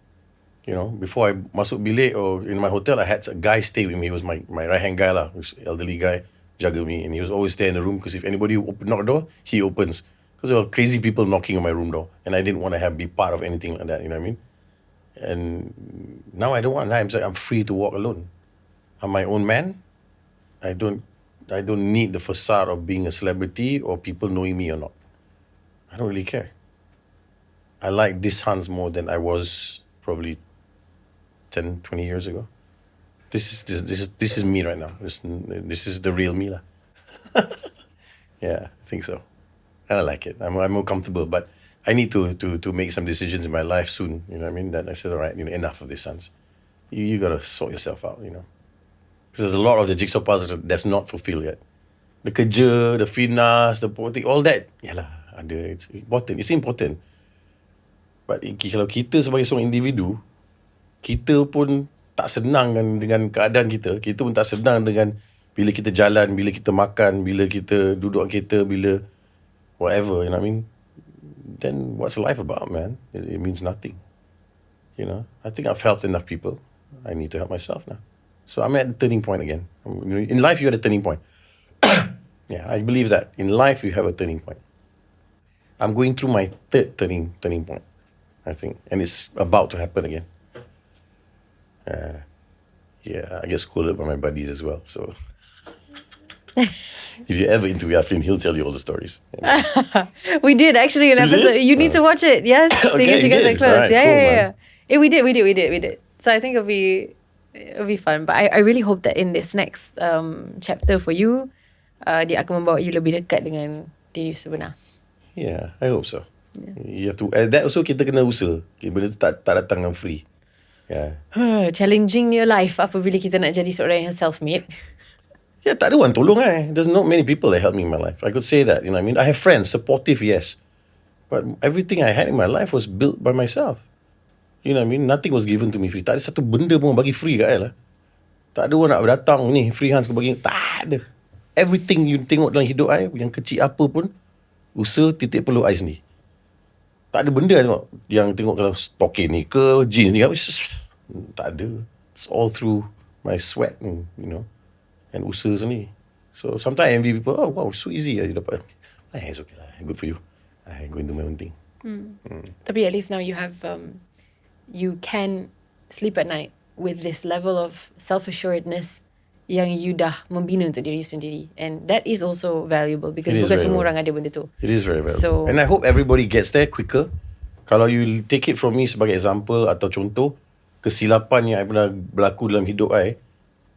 You know, before I masuk bilik or in my hotel, I had a guy stay with me. He was my right-hand guy lah, this elderly guy, jaga me. And he was always there in the room because if anybody knock the door, he opens. Because there were crazy people knocking on my room door. And I didn't want to be part of anything like that, you know what I mean? And now I don't want that. I'm free to walk alone. I'm my own man. I don't need the facade of being a celebrity or people knowing me or not. I don't really care. I like this Hans more than I was probably 10, 20 years ago. This is me right now. This is the real me lah. Yeah, I think so. And I like it. I'm more comfortable, but I need to make some decisions in my life soon. You know what I mean? That I said, all right, enough of this, Hans. You gotta sort yourself out, Because there's a lot of the jigsaw puzzles that's not fulfilled yet. The 𝙏𝙀𝙄𝙎, the Finas, the politik, all that, it's important. It's important. But kalau kita sebagai seorang individu, kita pun tak senang dengan keadaan kita. Kita pun tak senang dengan bila kita jalan, bila kita makan, bila kita duduk kereta, bila whatever, you know what I mean? Then what's life about, man? It means nothing. I think I've helped enough people. I need to help myself now. So I'm at the turning point again. In life, you're at a turning point. Yeah, I believe that. In life, you have a turning point. I'm going through my third turning point, I think. And it's about to happen again. Yeah, I get scolded by my buddies as well. So if you're ever into Yafin, he'll tell you all the stories. We did actually an episode. You need to watch it. Yes, seeing as you guys are close. Right, Yeah. We did. So I think it'll be fun. But I really hope that in this next chapter for you, dia akan membawa you lebih dekat dengan diri sebenar. Yeah, I hope so. Yeah. You have to. That also kita kena usaha. Benda tu tak datang dengan free. Yeah. Challenging your life apabila kita nak jadi seorang yang self-made. Yeah, tak ada orang tolong There's not many people that help me in my life. I could say that, you know what I mean? I have friends, supportive, yes. But everything I had in my life was built by myself. You know what I mean? Nothing was given to me free. Tak ada satu benda pun bagi free kat I lah. Tak ada orang nak datang ni, free Hans kau bagi. Tak ada. Everything you tengok dalam hidup I, yang kecil apa pun, usaha titik perlu I sendiri. Tak ada benda tengok. Yang tengok kalau stokin ni ke, jeans ni ke, tak ada. It's all through my sweat, and usaha sendiri. So sometimes I envy people, oh wow, so easy you dapat. It's okay lah, good for you. I go and do my own thing. Tapi at least now you have, you can sleep at night with this level of self-assuredness yang you dah membina untuk diri sendiri. And that is also valuable because bukan semua orang ada benda tu. It is very valuable. And I hope everybody gets there quicker. Kalau you take it from me sebagai example atau contoh, kesilapan yang I pernah berlaku dalam hidup I,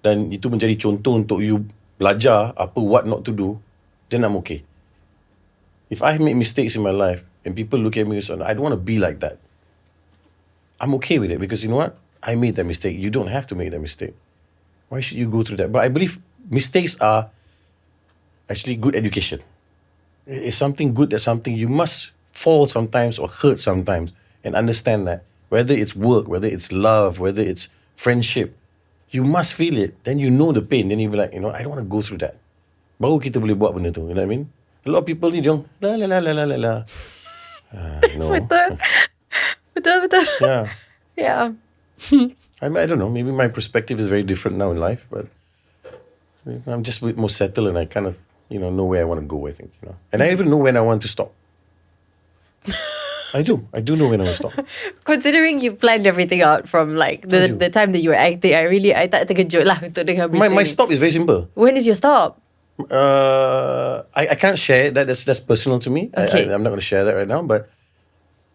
dan itu menjadi contoh untuk you belajar what not to do, then I'm okay. If I make mistakes in my life and people look at me and say, I don't want to be like that, I'm okay with it because you know what? I made that mistake. You don't have to make that mistake. Why should you go through that? But I believe mistakes are actually good education. It's something good, that's something you must fall sometimes or hurt sometimes and understand that whether it's work, whether it's love, whether it's friendship, you must feel it. Then you know the pain. Then you be like, I don't want to go through that. Baru kita boleh buat benda tu. You know what I mean? A lot of people ni dia la. No. Betul. Yeah. I don't know. Maybe my perspective is very different now in life, but I'm just a bit more settled and I kind of, know where I want to go, I think, And I even know when I want to stop. I do know when I want to stop. Considering you planned everything out from like the time that you were acting, I tak terkejut lah untuk dengar berita My stop is very simple. When is your stop? I can't share it. That's personal to me. Okay. I'm not going to share that right now, but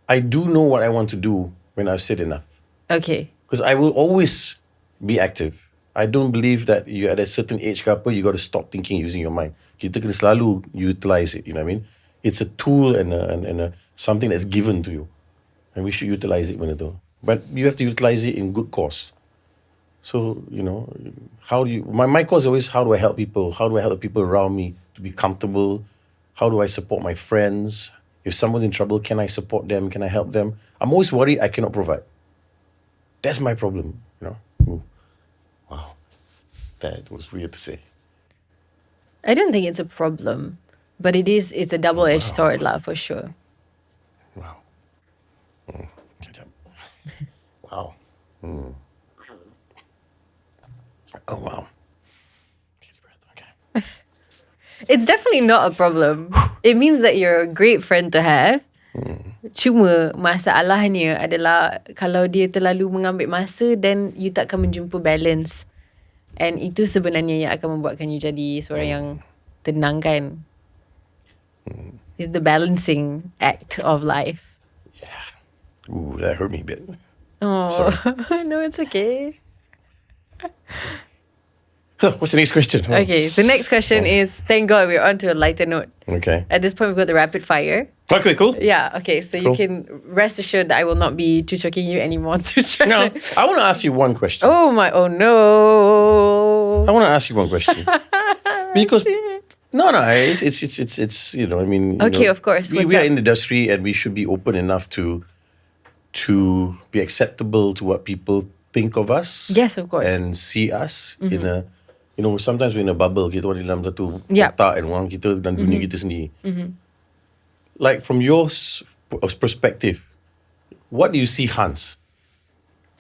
I do know what I want to do when I've said enough. Okay. Because I will always be active. I don't believe that you at a certain age ke apa, you got to stop thinking using your mind. Kita kena selalu utilize it, you know what I mean? It's a tool and a something that's given to you. And we should utilize it benda tu. But you have to utilize it in good cause. So, you know, how do you... My cause is always, how do I help people? How do I help the people around me to be comfortable? How do I support my friends? If someone's in trouble, can I support them? Can I help them? I'm always worried I cannot provide. That's my problem, you know? Ooh. Wow. That was weird to say. I don't think it's a problem, but it's a double-edged sword lah, for sure. Wow. Wow. Oh, wow. Okay. It's definitely not a problem. It means that you're a great friend to have. Cuma masalahnya adalah kalau dia terlalu mengambil masa, then you tak akan menjumpa balance. And itu sebenarnya yang akan membuatkan you jadi seorang yang tenang kan. It's the balancing act of life. Yeah. Ooh, that hurt me a bit. Oh, sorry. no, it's okay. What's the next question? Oh. Okay, the next question is, thank God we're on to a lighter note. Okay. At this point, we've got the rapid fire. Okay, cool. Yeah, okay, so Cool. you can rest assured that I will not be choking you anymore. Now, I want to ask you one question. Oh no. I want to ask you one question. Because Shit. no, it's you know, I mean, you Okay, know, of course. we What's are up? in the industry and we should be open enough to be acceptable to what people think of us. Yes, of course. And see us in a, you know, sometimes we're in a bubble. Kita orang dalam satu Yup. kotak and orang kita dan dunia kita sendiri. Like from your perspective, what do you see Hans?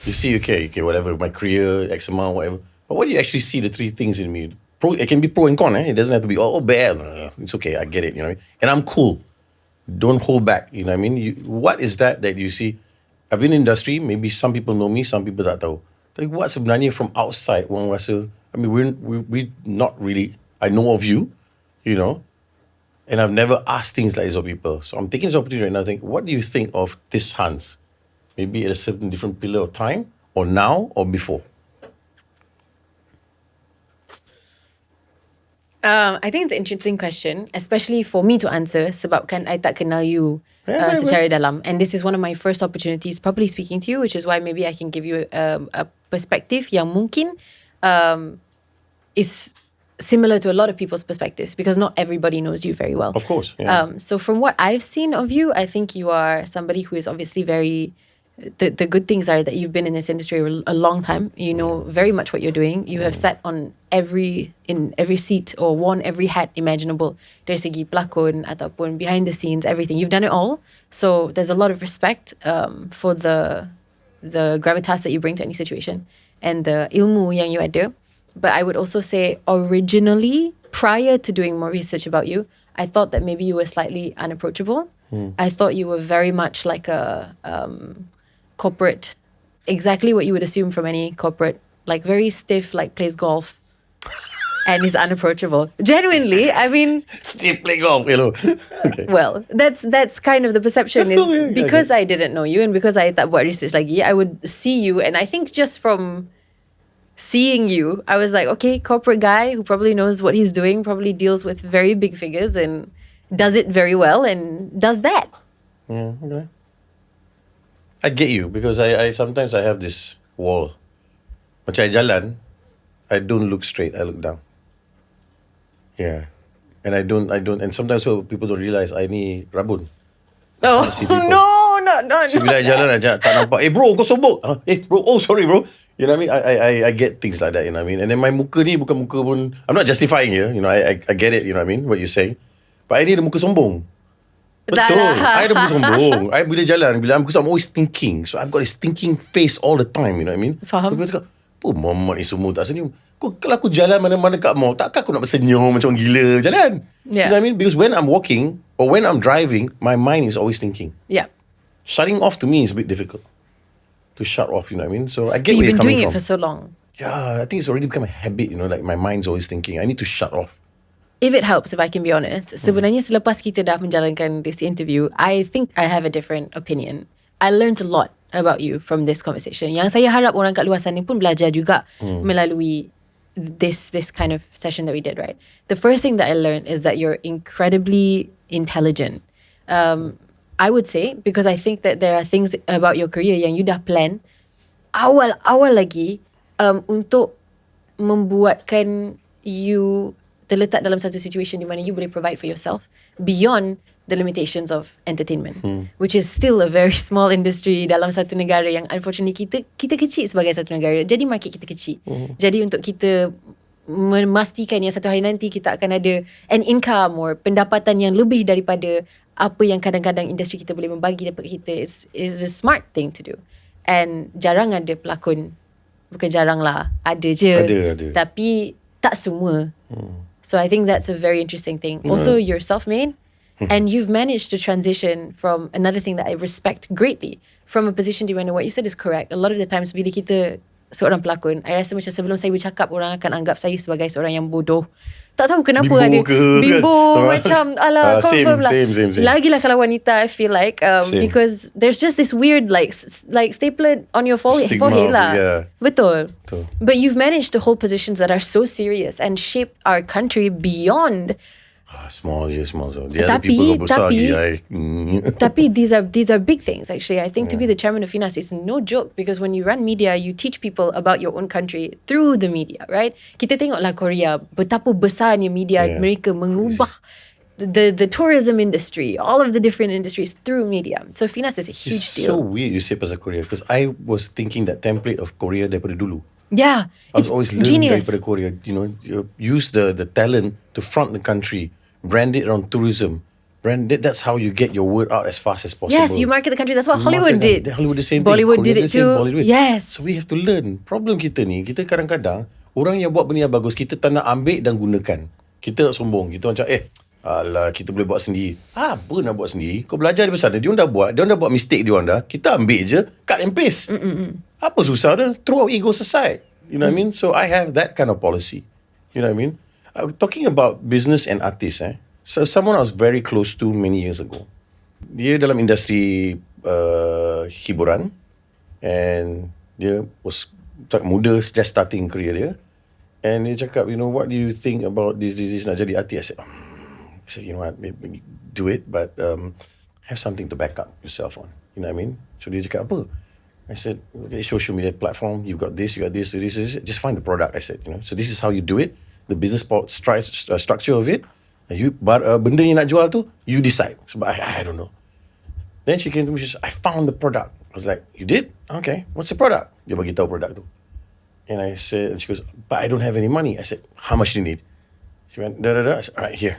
You see, okay, whatever, my career, X amount, whatever. But what do you actually see the three things in me? It can be pro and con, It doesn't have to be, oh, bad. It's okay, I get it, you know what I mean? And I'm cool. Don't hold back, you know what I mean? What is that you see? I've been in industry, maybe some people know me, some people tak tahu. Tapi what sebenarnya from outside, orang rasa, I mean, we not really, I know of you, you know, and I've never asked things like this of people. So I'm taking this opportunity right now to think, what do you think of this Hans? Maybe at a certain different pillar of time, or now, or before? I think it's an interesting question, especially for me to answer sebabkan I tak kenal you secara dalam. And this is one of my first opportunities properly speaking to you, which is why maybe I can give you a perspective yang mungkin is similar to a lot of people's perspectives because not everybody knows you very well. Of course. Yeah. So from what I've seen of you, I think you are somebody who is obviously very... The good things are that you've been in this industry a long time. You know very much what you're doing. You have sat in every seat or worn every hat imaginable. Dari segi pelakon ataupun behind the scenes, everything. You've done it all. So there's a lot of respect for the gravitas that you bring to any situation and the ilmu yang you ada. But I would also say originally, prior to doing more research about you, I thought that maybe you were slightly unapproachable. I thought you were very much like a corporate, exactly what you would assume from any corporate, like very stiff, like plays golf and is unapproachable. Genuinely, I mean, Still play golf, hello. Okay. well, that's kind of the perception That's is cool, yeah, because I didn't know you and because I tak buat research lagi, I would see you and I think just from seeing you, I was like, okay, corporate guy who probably knows what he's doing, probably deals with very big figures and does it very well and does that. Yeah, okay. I get you because I sometimes I have this wall. Macam I jalan, I don't look straight, I look down. Yeah. And I don't and sometimes so people don't realize I ni rabun. Oh, see people. no. So bila I jalan aja tak nampak, bro, kau sobok. Bro, oh sorry bro. You know what I mean? I get things like that, you know what I mean? And then my muka ni bukan muka pun, I'm not justifying here, you know, I get it, you know what I mean? What you're saying. But I ni ada muka sombong. Tak Betul. lah. I ada muka sombong. I bila jalan, because I'm always thinking. So I've got this thinking face all the time, you know what I mean? Faham. So people cakap, oh Muhammad ni semua tak senyum. Kalau aku jalan mana-mana kat mall, takkan aku nak bersenyum macam orang gila jalan. Yeah. You know what I mean? Because when I'm walking or when I'm driving, my mind is always thinking. Yeah. Shutting off to me is a bit difficult. To shut off, you know what I mean? So I get But where you've you're been doing coming it from. for so long. Yeah, I think it's already become a habit, you know, like my mind's always thinking. I need to shut off. If it helps, if I can be honest, sebenarnya selepas kita dah menjalankan this interview, I think I have a different opinion. I learned a lot about you from this conversation. Yang saya harap orang kat luar sana pun belajar juga melalui this kind of session that we did, right? The first thing that I learned is that you're incredibly intelligent. I would say, because I think that there are things about your career yang you dah plan awal lagi untuk membuatkan you terletak dalam satu situation di mana you boleh provide for yourself beyond the limitations of entertainment, which is still a very small industry dalam satu negara yang unfortunately kita kecil sebagai satu negara. Jadi market kita kecil. Jadi untuk kita memastikan yang satu hari nanti kita akan ada an income or pendapatan yang lebih daripada apa yang kadang-kadang industri kita boleh membagi daripada kita is a smart thing to do. And jarang ada pelakon, bukan jarang lah, ada je. Ada. Tapi tak semua. So I think that's a very interesting thing. Also, you're self-made and you've managed to transition from another thing that I respect greatly, from a position di mana what you said is correct. A lot of the times bila kita seorang pelakon, I rasa macam sebelum saya bercakap, orang akan anggap saya sebagai seorang yang bodoh. Tak tahu kenapa Bimbo ada ke, bimbo kan? macam ala confirm lah. Same. Lagilah kalau wanita, I feel like because there's just this weird like stapler on your forehead lah. Yeah. Betul. But you've managed to hold positions that are so serious and shape our country beyond. Small. The other people go besar lagi. Tapi these are big things actually. I think to be the chairman of Finas is no joke, because when you run media, you teach people about your own country through the media, right? Kita tengoklah Korea, betapa besarnya media mereka mengubah the tourism industry, all of the different industries through media. So Finas is a huge It's deal. so weird you say pasal Korea, because I was thinking that template of Korea daripada dulu. Yeah, I was always learning genius. daripada Korea. You use the talent to front the country, brand it around tourism. That's how you get your word out as fast as possible. Yes, you market the country. That's what Hollywood did. Hollywood the same Bollywood thing. did it too. Yes. So we have to learn. Problem kita ni, kita kadang-kadang orang yang buat benda yang bagus, kita tak nak ambil dan gunakan. Kita sombong. Kita macam alah, kita boleh buat sendiri. Apa nak buat sendiri? Kau belajar dari sana. Dia dah buat mistake dia orang dah. Kita ambil je, cut and paste. Apa susah dah? Throw our egos aside. You know what I mean? So I have that kind of policy. You know what I mean? Talking about business and artists, so someone I was very close to many years ago. Dia dalam industri hiburan, and dia was muda, just starting career dia. And dia cakap, what do you think about this nak jadi artis? I said, you know what, maybe do it, but have something to back up yourself on. You know what I mean? So dia cakap, apa? I said, okay, social media platform, you got this, just find the product. I said, so this is how you do it, the business structure of it. Benda yang nak jual tu, you decide. Sebab I don't know. Then she came to me, she said, I found the product. I was like, you did? Okay, what's the product? Dia bagi tahu product tu. And I said, and she goes, but I don't have any money. I said, how much do you need? She went, I said, all right, here.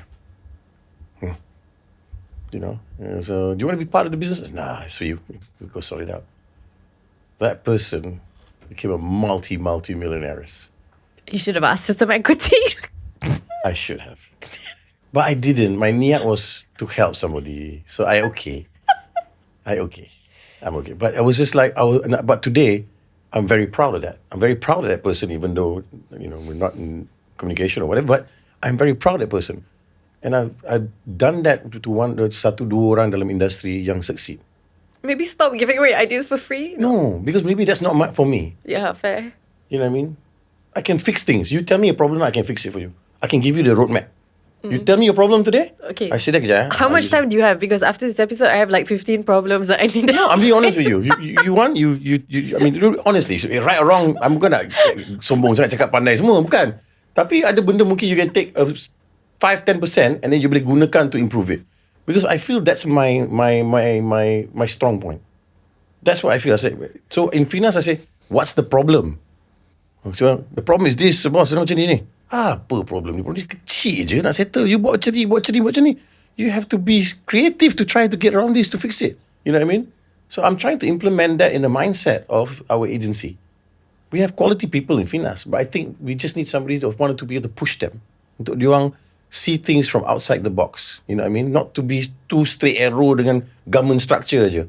So do you want to be part of the business? Nah, it's for you. We'll go sort it out. That person became a multi-millionaire. You should have asked for some equity. I should have. But I didn't. My niat was to help somebody. So I'm okay. But I was just like, but today, I'm very proud of that. I'm very proud of that person, even though, we're not in communication or whatever, but I'm very proud of that person. And I've done that to satu dua orang dalam industri yang succeed. Maybe stop giving away ideas for free. No, because maybe that's not for me. Yeah, fair. You know what I mean? I can fix things. You tell me a problem, I can fix it for you. I can give you the roadmap. You tell me your problem today. Okay. I say that kejap. How much time do you have? Because after this episode, I have like 15 problems that I need. No, I'm being honest with you. You want you. I mean, honestly, right or wrong, I'm gonna sombong sangat cakap pandai semua, bukan. Tapi ada benda mungkin you can take 5-10% and then you boleh gunakan to improve it. Because I feel that's my strong point. That's what I feel. I say. So in Finas, I say, what's the problem? So, the problem is this, boss. Macam ni. Apa problem ni? Problem ni kecil je nak settle. You buat macam ni. You have to be creative to try to get around this, to fix it. You know what I mean? So I'm trying to implement that in the mindset of our agency. We have quality people in Finas, but I think we just need somebody to wanted to be able to push them. Untuk diorang see things from outside the box. You know what I mean? Not to be too straight arrow dengan government structure je.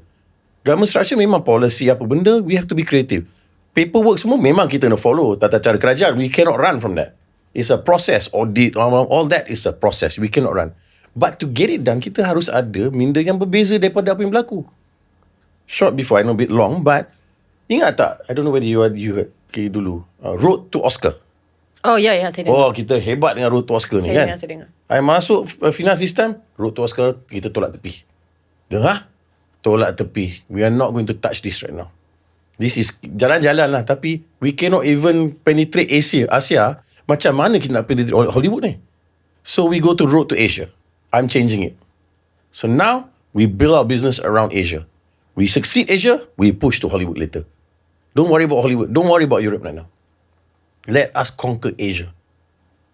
Government structure memang policy apa benda, we have to be creative. Paperwork semua memang kita nak follow tata cara kerajaan. We cannot run from that. It's a process, audit, all that is a process. We cannot run. But to get it done, kita harus ada minda yang berbeza daripada apa yang berlaku. Short before, I know a bit long, but ingat tak? I don't know whether you heard dulu. Road to Oscar. Oh ya, saya dengar. Oh, kita hebat dengan Road to Oscar ni kan. Saya dengar. I masuk Finas this time, Road to Oscar, kita tolak tepi. Dengar? Tolak tepi. We are not going to touch this right now. This is jalan-jalan lah, tapi we cannot even penetrate Asia. Macam mana kita nak penetrate Hollywood ni? So we go to Road to Asia. I'm changing it. So now we build our business around Asia. We succeed Asia, we push to Hollywood later. Don't worry about Hollywood. Don't worry about Europe right now. Let us conquer Asia.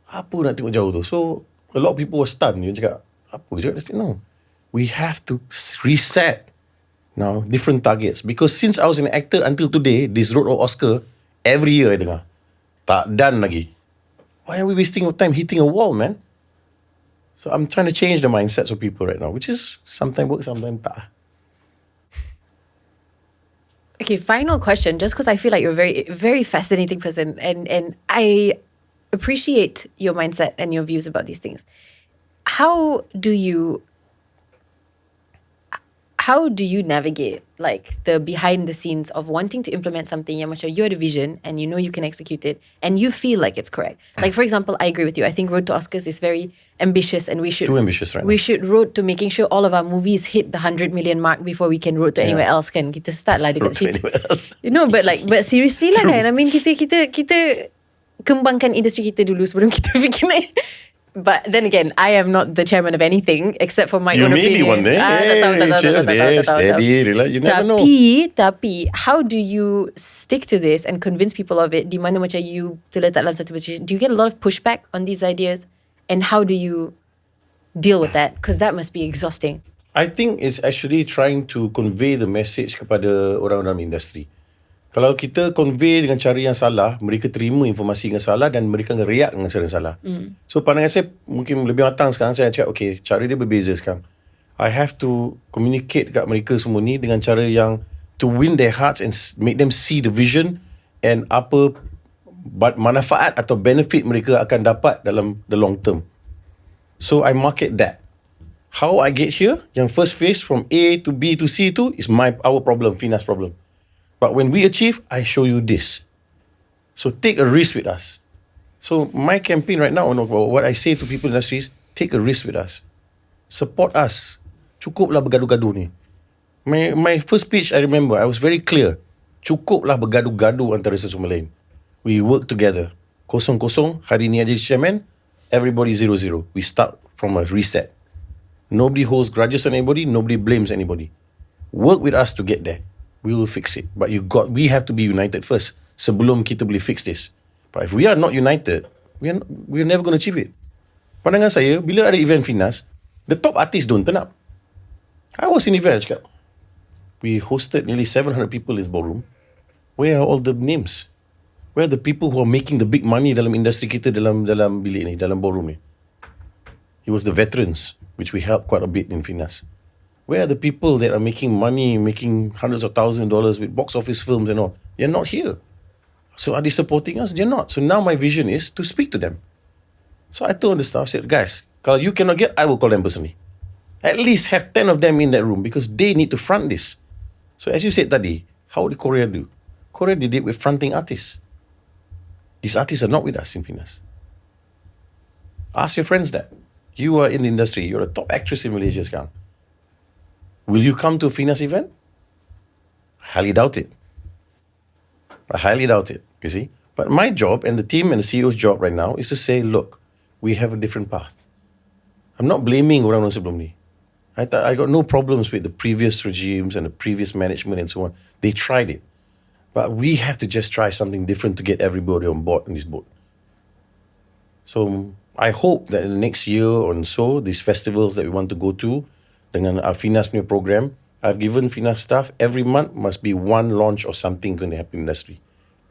Apa nak tengok jauh tu? So a lot of people were stunned. Dia cakap, apa je? No. We have to reset now different targets. Because since I was an actor until today, this Road to Oscar, every year I dengar. Tak done lagi. Why are we wasting our time hitting a wall, man? So I'm trying to change the mindsets of people right now, which is sometimes works, sometimes tak. Okay, final question. Just because I feel like you're a very, very fascinating person, and I appreciate your mindset and your views about these things. How do you navigate like the behind the scenes of wanting to implement something yang macam you had a vision and you know you can execute it and you feel like it's correct? Like for example, I agree with you. I think Road to Oscars is very ambitious and we should Too ambitious right we should road to making sure all of our movies hit the 100 million mark before we can road to anywhere else kan. Kita start lah dekat situ. You know, but seriously lah kan. I mean kita kembangkan industri kita dulu sebelum kita fikir naik. But then again, I am not the chairman of anything except for my own opinion. You may be one day. Steady, relax. You never know. Tapi, how do you stick to this and convince people of it? Di mana macam you terletak dalam satu position? Do you get a lot of pushback on these ideas? And how do you deal with that? Because that must be exhausting. I think it's actually trying to convey the message kepada orang-orang industri. Kalau kita convey dengan cara yang salah, mereka terima informasi yang salah dan mereka akan react dengan cara yang salah. So pandangan saya mungkin lebih matang sekarang. Saya cakap, okay, cara dia berbeza sekarang. I have to communicate kat mereka semua ni dengan cara yang to win their hearts and make them see the vision and apa manfaat atau benefit mereka akan dapat dalam the long term. So I market that. How I get here, yang first phase from A to B to C tu is our problem, Finas problem. But when we achieve, I show you this. So take a risk with us. So my campaign right now, what I say to people in the industry is, take a risk with us. Support us. Cukuplah bergaduh-gaduh ni. My first speech, I remember, I was very clear. Cukuplah bergaduh-gaduh antara satu sama lain. We work together. 0-0, hari ni ada chairman, everybody 0-0. We start from a reset. Nobody holds grudges on anybody, nobody blames anybody. Work with us to get there. We will fix it. But we have to be united first sebelum kita boleh fix this. But if we are not united, we're never going to achieve it. Pandangan saya, bila ada event Finas, the top artists don't turn up. I was in event, cakap. We hosted nearly 700 people in this ballroom. Where are all the names? Where are the people who are making the big money dalam industri kita, dalam bilik ni, dalam ballroom ni? It was the veterans, which we helped quite a bit in Finas. Where are the people that are making money, making hundreds of thousands of dollars with box office films and all? They're not here. So are they supporting us? They're not. So now my vision is to speak to them. So I told the staff, I said, guys, kalau you cannot get, I will call them personally. At least have 10 of them in that room because they need to front this. So as you said tadi, how did Korea do? Korea did it with fronting artists. These artists are not with us in Finas. Ask your friends that. You are in the industry. You're a top actress in Malaysia sekarang. Will you come to a Finas event? Highly doubt it. I highly doubt it, you see. But my job and the team and the CEO's job right now is to say, look, we have a different path. I'm not blaming orang-orang sebelum ni. I got no problems with the previous regimes and the previous management and so on. They tried it. But we have to just try something different to get everybody on board in this boat. So I hope that in the next year or so, these festivals that we want to go to, dengan our Finas punya program, I've given Finas staff every month must be one launch or something going to happen in the industry.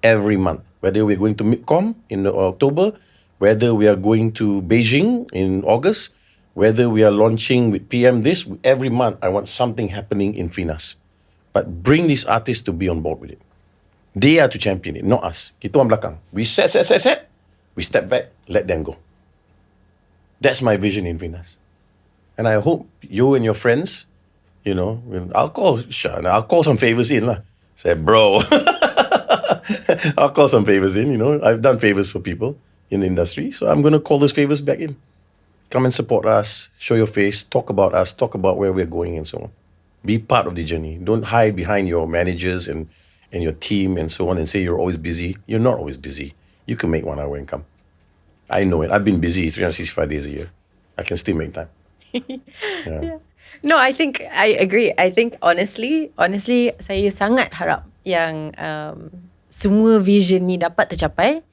Every month. Whether we're going to MIPCOM in October, whether we are going to Beijing in August, whether we are launching with PM this, every month I want something happening in Finas. But bring these artists to be on board with it. They are to champion it, not us. Kita orang belakang. We set. We step back, let them go. That's my vision in Finas. And I hope you and your friends You know, I'll call some favors in lah. Say, bro, I'll call some favors in. You know, I've done favors for people in the industry, so I'm gonna call those favors back in. Come and support us, show your face, talk about us, talk about where we're going, and so on. Be part of the journey. Don't hide behind your managers and your team and so on and say you're always busy. You're not always busy. You can make 1 hour income. I know it. I've been busy 365 days a year. I can still make time. Yeah. No, I think I agree. I think honestly, saya sangat harap yang semua vision ni dapat tercapai.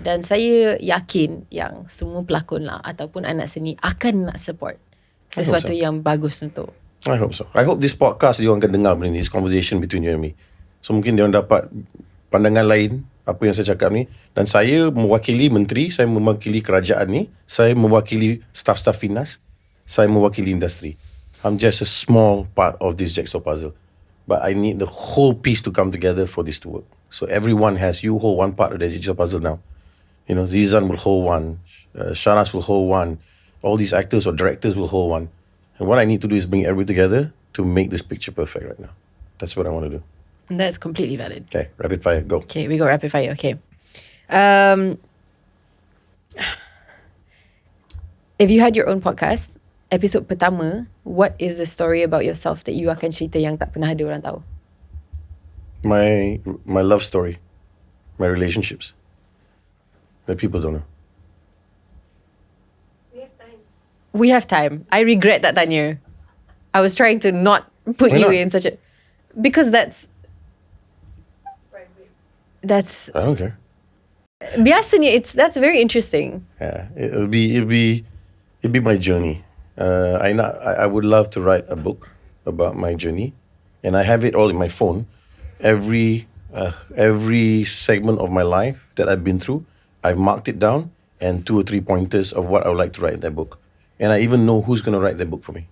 Dan saya yakin yang semua pelakon lah ataupun anak seni akan nak support sesuatu yang bagus untuk. I hope so. I hope this podcast you akan dengar benda ni, this conversation between you and me. So mungkin dia orang dapat pandangan lain apa yang saya cakap ni, dan saya mewakili menteri, saya mewakili kerajaan ni, saya mewakili staff-staff Finas, saya mewakili industri. I'm just a small part of this jigsaw puzzle, but I need the whole piece to come together for this to work. So everyone you hold one part of the jigsaw puzzle now. You know, Zizan will hold one, Shanas will hold one, all these actors or directors will hold one. And what I need to do is bring everybody together to make this picture perfect right now. That's what I want to do. And that's completely valid. Okay, rapid fire, go. Okay, we got rapid fire. Okay. If you had your own podcast, episode pertama, what is the story about yourself that you akan cerita yang tak pernah ada orang tahu? My love story, my relationships that people don't know. We have time. I regret that tanya. I was trying to not put Why you not? in such a, because that's I don't care. biasanya that's very interesting. Yeah, it'll be my journey. I would love to write a book about my journey, and I have it all in my phone. Every segment of my life that I've been through, I've marked it down and 2 or 3 pointers of what I would like to write in that book. And I even know who's going to write that book for me.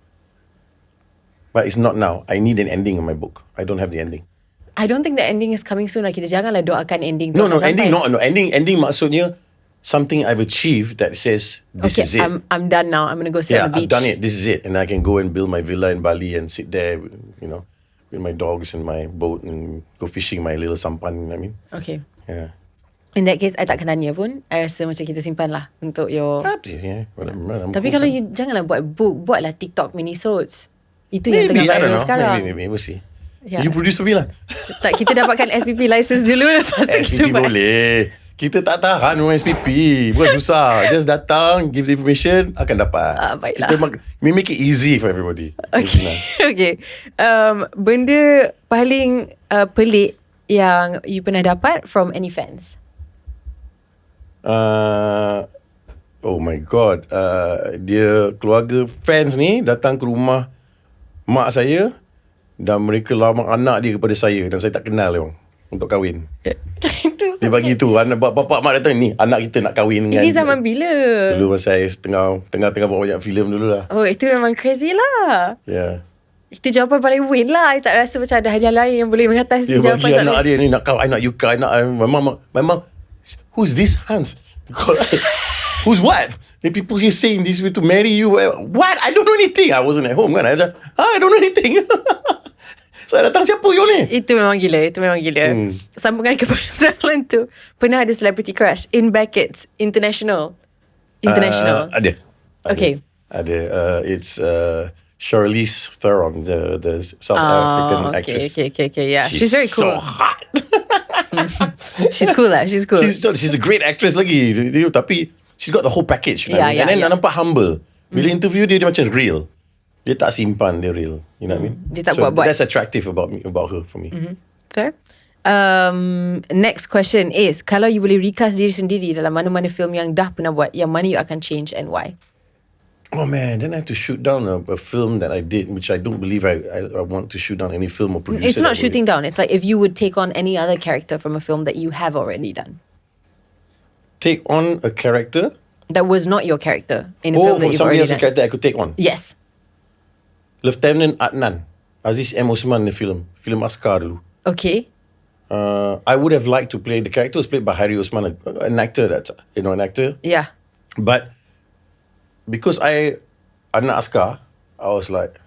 But it's not now. I need an ending in my book. I don't have the ending. I don't think the ending is coming soon. Kita janganlah doakan ending tu No, akan ending, sampai. ending maksudnya something I've achieved that says this is it. I'm done now. I'm going to go sit Yeah, on the beach. I've done it. This is it. And I can go and build my villa in Bali and sit there, you know, with my dogs and my boat and go fishing my little sampan, you know what I mean? Okay. Yeah. In that case, I tak akan tanya pun. I rasa macam kita simpan lah untuk your... Yeah. Tapi kalau you janganlah buat book, buatlah TikTok minisodes. Itu yang tengah Maybe, I don't viral know. sekarang. Maybe, we'll see. Yeah. You produce for me lah. Tak, kita dapatkan SPP license dulu. Lepas tu kita SPP buat. boleh. Kita tak tahan orang SPP. Bukan susah. Just datang, give the information, akan dapat. Baiklah. We make it easy for everybody. Okay. Okay. Benda paling pelik yang you pernah dapat from any fans? Oh my God. Dia keluarga fans ni datang ke rumah mak saya dan mereka lamar anak dia kepada saya dan saya tak kenal dia orang untuk kahwin. Dia bagi tu anak bapak mak datang ni anak kita nak kahwin dengan. Ini zaman bila? Dulu masa saya tengah buat banyak filem dulu lah. Oh, itu memang crazy lah. Yeah. Itu jawapan paling win lah. I tak rasa macam ada hadiah lain yang boleh mengatasi Dia jawapan bagi anak soalan. dia ni nak kau, I nak Yuka, I nak my mom, who's this Hans? Who's what? The people here saying this way to marry you. What? I don't know anything. I wasn't at home kan. I don't know anything. So datang siapa you ni? Itu memang gila. Sambungan kepada soalan tu. Pernah ada celebrity crush in brackets international? Ada. Okay. Ada. It's Charlize Theron, the South African actress. Okay. Yeah, she's very cool. So hot. She's cool lah. She's cool. She's a great actress lagi. Tapi she's got the whole package. Yeah, and then yeah. nampak humble. Bila interview dia macam real. Dia tak simpan, dia real. You know what I mean? Dia tak buat-buat. That's attractive about her for me. Fair. Next question is, kalau you boleh recast diri sendiri dalam mana-mana film yang dah pernah buat, yang mana you akan change and why? Oh man, then I have to shoot down a film that I did, which I don't believe I want to shoot down any film or producer. It's not shooting down. It's like if you would take on any other character from a film that you have already done. Take on a character? That was not your character in a film that you've somebody already else's done. character I could take on. Yes. Lieutenant Adnan, Aziz M. Osman, the film Askar dulu. Okay. I would have liked to play, the character was played by Hari Osman, an actor. Yeah. But because Anak Askar, I was like,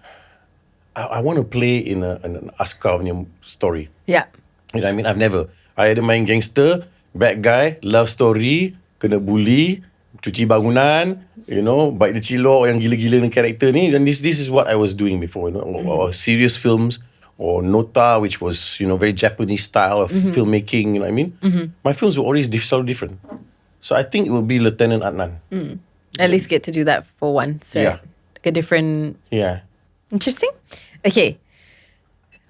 I want to play in an Askar punya story. Yeah. You know what I mean? I ada main gangster, bad guy, love story, kena bully, cuci bangunan, you know, baik dia cilok yang gila-gila dengan karakter ni. And this is what I was doing before, you know, or serious films, or Nota, which was, you know, very Japanese style of filmmaking, you know what I mean? My films were always so different. So I think it will be Lieutenant Adnan. At least get to do that for once, right? Yeah. Like a different... Yeah. Interesting. Okay.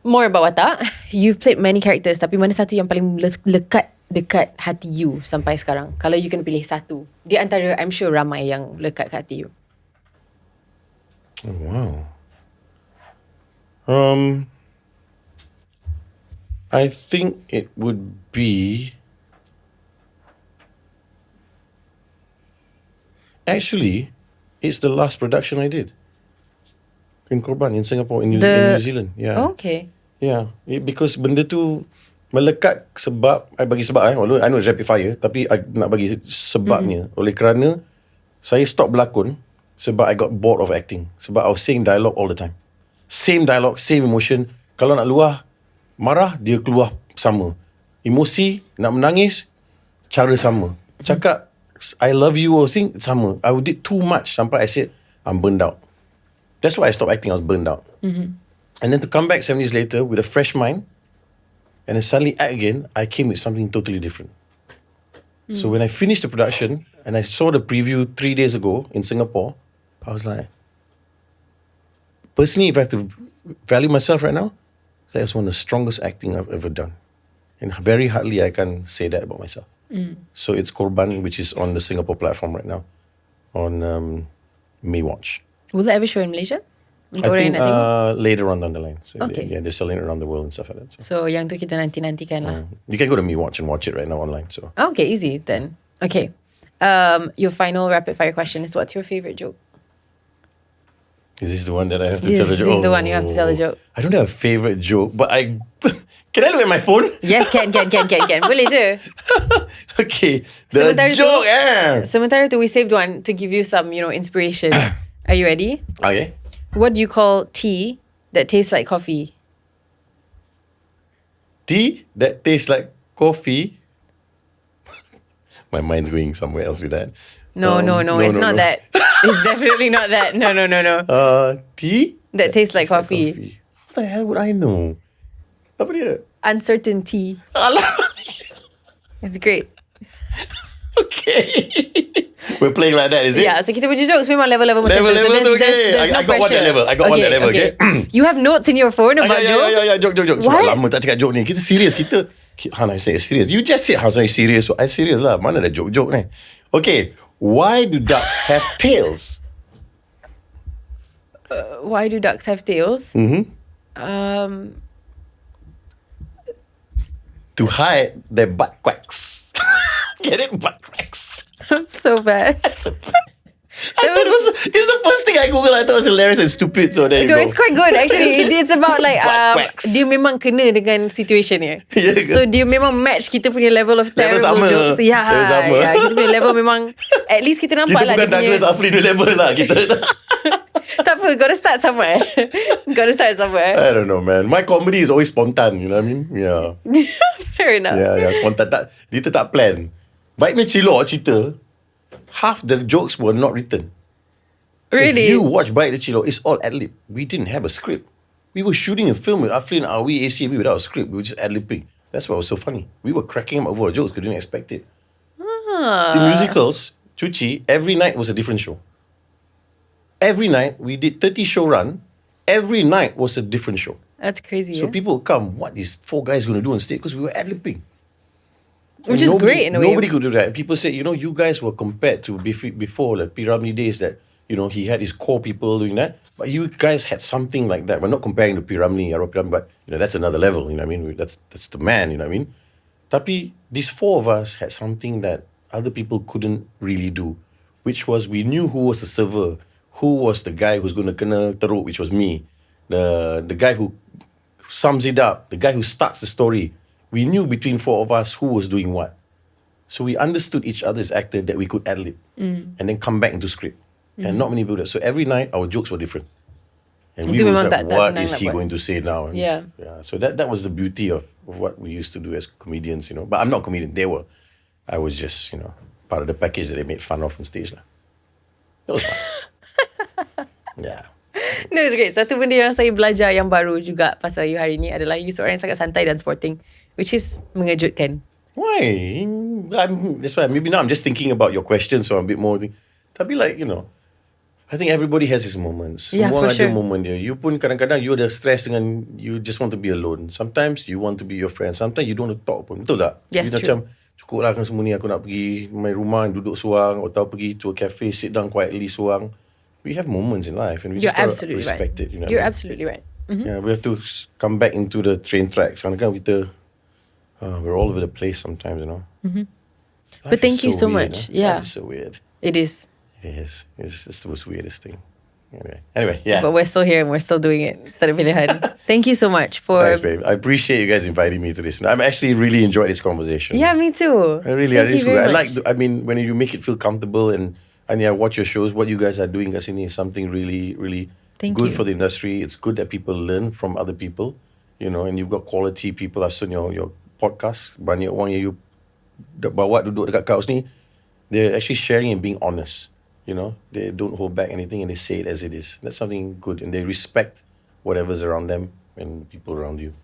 More about Watak. You've played many characters, tapi mana satu yang paling lekat dekat hati you sampai sekarang? Kalau you kena pilih satu. Di antara, I'm sure ramai yang lekat kat hati you. Oh, wow. I think it would be... Actually, it's the last production I did. In Korban, in Singapore, in New Zealand. Yeah. Oh, okay. Yeah. Because benda tu melekat sebab, I bagi sebab although I know it's rapid fire, tapi I nak bagi sebabnya. Oleh kerana, saya stop berlakon sebab I got bored of acting. Sebab I was saying dialogue all the time. Same dialogue, same emotion. Kalau nak luah, marah, dia keluar sama. Emosi, nak menangis, cara sama. Cakap, I love you or sing, sama. I did too much sampai I said, I'm burned out. That's why I stopped acting, I was burned out. And then to come back 7 years later with a fresh mind, and then suddenly act again, I came with something totally different. So when I finished the production, and I saw the preview 3 days ago in Singapore, I was like, personally, if I have to value myself right now, that's one of the strongest acting I've ever done. And very hardly I can say that about myself. So it's Korban, which is on the Singapore platform right now, on May Watch. Will it ever show in Malaysia? I think later on down the line. So Okay. they're selling it around the world and stuff like that. So yang tu kita nanti-nantikan lah. You can go to Me Watch and watch it right now online. So Okay, easy then. Okay. Your final rapid fire question is, what's your favorite joke? is this the one that I have to This tell the joke? is the one you have to tell the joke. I don't have a favorite joke, but I can I look at my phone? Yes, can. Boleh je. Okay, the joke. Sementara tu, we saved one to give you some, inspiration. Are you ready? Okay. What do you call tea that tastes like coffee? Tea that tastes like coffee. My mind's going somewhere else with that. No, it's not that. It's definitely not that. No. Tea That tastes like coffee. What the hell would I know? Apa dia? Uncertainty. It's great. Okay. We're playing like that, is it? Yeah, so kita punya jokes memang level-level macam tu. So Level tu, okay. there's no I got one pressure. that level. I got one that level, okay? You have notes in your phone about jokes? Yeah, joke. Sebab What? lama tak cakap joke ni. Kita serius. I say serious. You just said how I serious. So I serious lah. Mana ada joke ni? Okay. Why do ducks have tails? Why do ducks have tails? To hide their butt quacks. Get it? Butt quacks. I'm so bad. It's the first thing I Googled. I thought it was hilarious and stupid. So there you No, go. it's quite good actually. It's about like Butt quacks. dia memang kena dengan situation ni. Ya ke? So dia memang match kita punya level of Level terrible sama. jokes. Ya, Level sama. kita punya level memang at least kita nampak Kita lah bukan dia punya. Douglas Afri the level lah. Kita. Tak apa, gotta start somewhere. I don't know, man. My comedy is always spontan. You know what I mean? Yeah. Fair enough. Yeah, spontan. Kita tak plan. Baiknya cilok cerita, half the jokes were not written. Really? If you watch Baik the Cilok, it's all ad-lib. We didn't have a script. We were shooting a film with Aflin, Awi, ACB without a script. We were just ad-libbing. That's what was so funny. We were cracking up over our jokes. We didn't expect it. The musicals, Cuci, every night was a different show. Every night, we did 30 show run. Every night was a different show. That's crazy. So people would come, what is 4 guys going to do on stage? Because we were ad-libbing. Which is great in a way. Nobody could do that. People said, you guys were compared to before, like Piramli days that, he had his core people doing that. But you guys had something like that. We're not comparing to Piramli, but, that's another level, you know what I mean? That's the man, you know what I mean? Tapi, these 4 of us had something that other people couldn't really do, which was we knew who was the server, who was the guy who's going to kena teruk, which was me. The guy who sums it up, the guy who starts the story. We knew between 4 of us who was doing what. So we understood each other's actor that we could ad-lib and then come back into script. And not many people do that. So every night, our jokes were different. And Itu we was memang like, tak what senang is nak he buat. going to say now? Yeah. So that was the beauty of what we used to do as comedians, But I'm not a comedian. They were. I was just, part of the package that they made fun of on stage lah. That was fun. Yeah. No, it's great. Satu benda yang saya belajar yang baru juga pasal you hari ni adalah you seorang yang sangat santai dan sporting, which is mengejutkan. Why? That's why maybe now I'm just thinking about your question, so I'm a bit more. Tapi I think everybody has his moments. Yeah, Semua for ada sure. moment dia. You pun kadang-kadang you ada stress dengan you just want to be alone. Sometimes you want to be your friend. Sometimes you don't want to talk pun. Betul tak? Yes, you true. macam cukup lah kan semua ni, aku nak pergi my rumah duduk seorang atau pergi to a cafe sit down quietly seorang. We have moments in life and we You're just gotta absolutely respect right. it. You're absolutely right. Yeah, we have to come back into the train tracks. Kadang-kadang kita we're all over the place sometimes, But thank you so weird, much. Life Yeah. is so weird. It is. It is. It's just the most weirdest thing. Anyway, yeah. But we're still here and we're still doing it. Tak ada pilihan. Thank you so much for... Thanks, babe. I appreciate you guys inviting me to this. I'm actually really enjoyed this conversation. Yeah, me too. I really, Thank you very I much. like. When you make it feel comfortable and I watch your shows. What you guys are doing kat sini is something really, really Thank good you. for the industry. It's good that people learn from other people, and you've got quality people. I've seen your podcast. Banyak orang yang you bawa duduk dekat couch ni, they're actually sharing and being honest. They don't hold back anything and they say it as it is. That's something good, and they respect whatever's around them and people around you.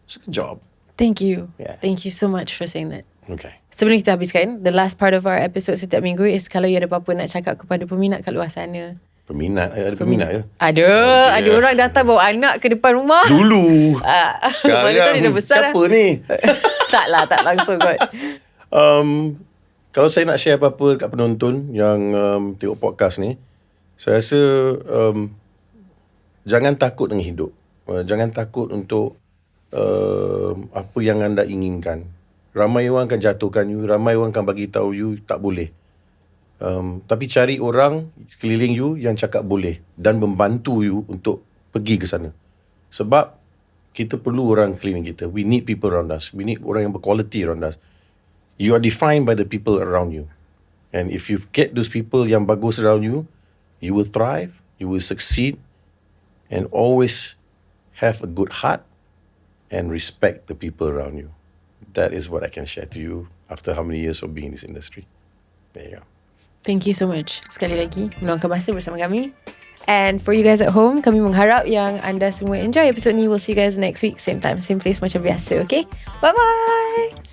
It's a good job. Thank you. Yeah. Thank you so much for saying that. Okay. Sebelum kita habiskan, the last part of our episode setiap minggu is kalau you ada apa-apa nak cakap kepada peminat kat luar sana. Peminat? Ada peminat ke? Ada. Ada orang datang bawa anak ke depan rumah. Dulu. Mana tahu dia dah besar Siapa ni? tak langsung kot. Kalau saya nak share apa-apa dekat penonton yang tengok podcast ni, saya rasa jangan takut dengan hidup. Jangan takut untuk apa yang anda inginkan. Ramai orang akan jatuhkan you, ramai orang akan bagi tahu you tak boleh. Tapi cari orang keliling you yang cakap boleh dan membantu you untuk pergi ke sana. Sebab kita perlu orang keliling kita. We need people around us. We need orang yang berquality around us. You are defined by the people around you. And if you get those people yang bagus around you, you will thrive, you will succeed, and always have a good heart and respect the people around you. That is what I can share to you after how many years of being in this industry. There you go. Thank you so much. Sekali lagi, meluangkan masa bersama kami. And for you guys at home, kami mengharap yang anda semua enjoy episode ni. We'll see you guys next week, same time, same place macam biasa, okay? Bye-bye!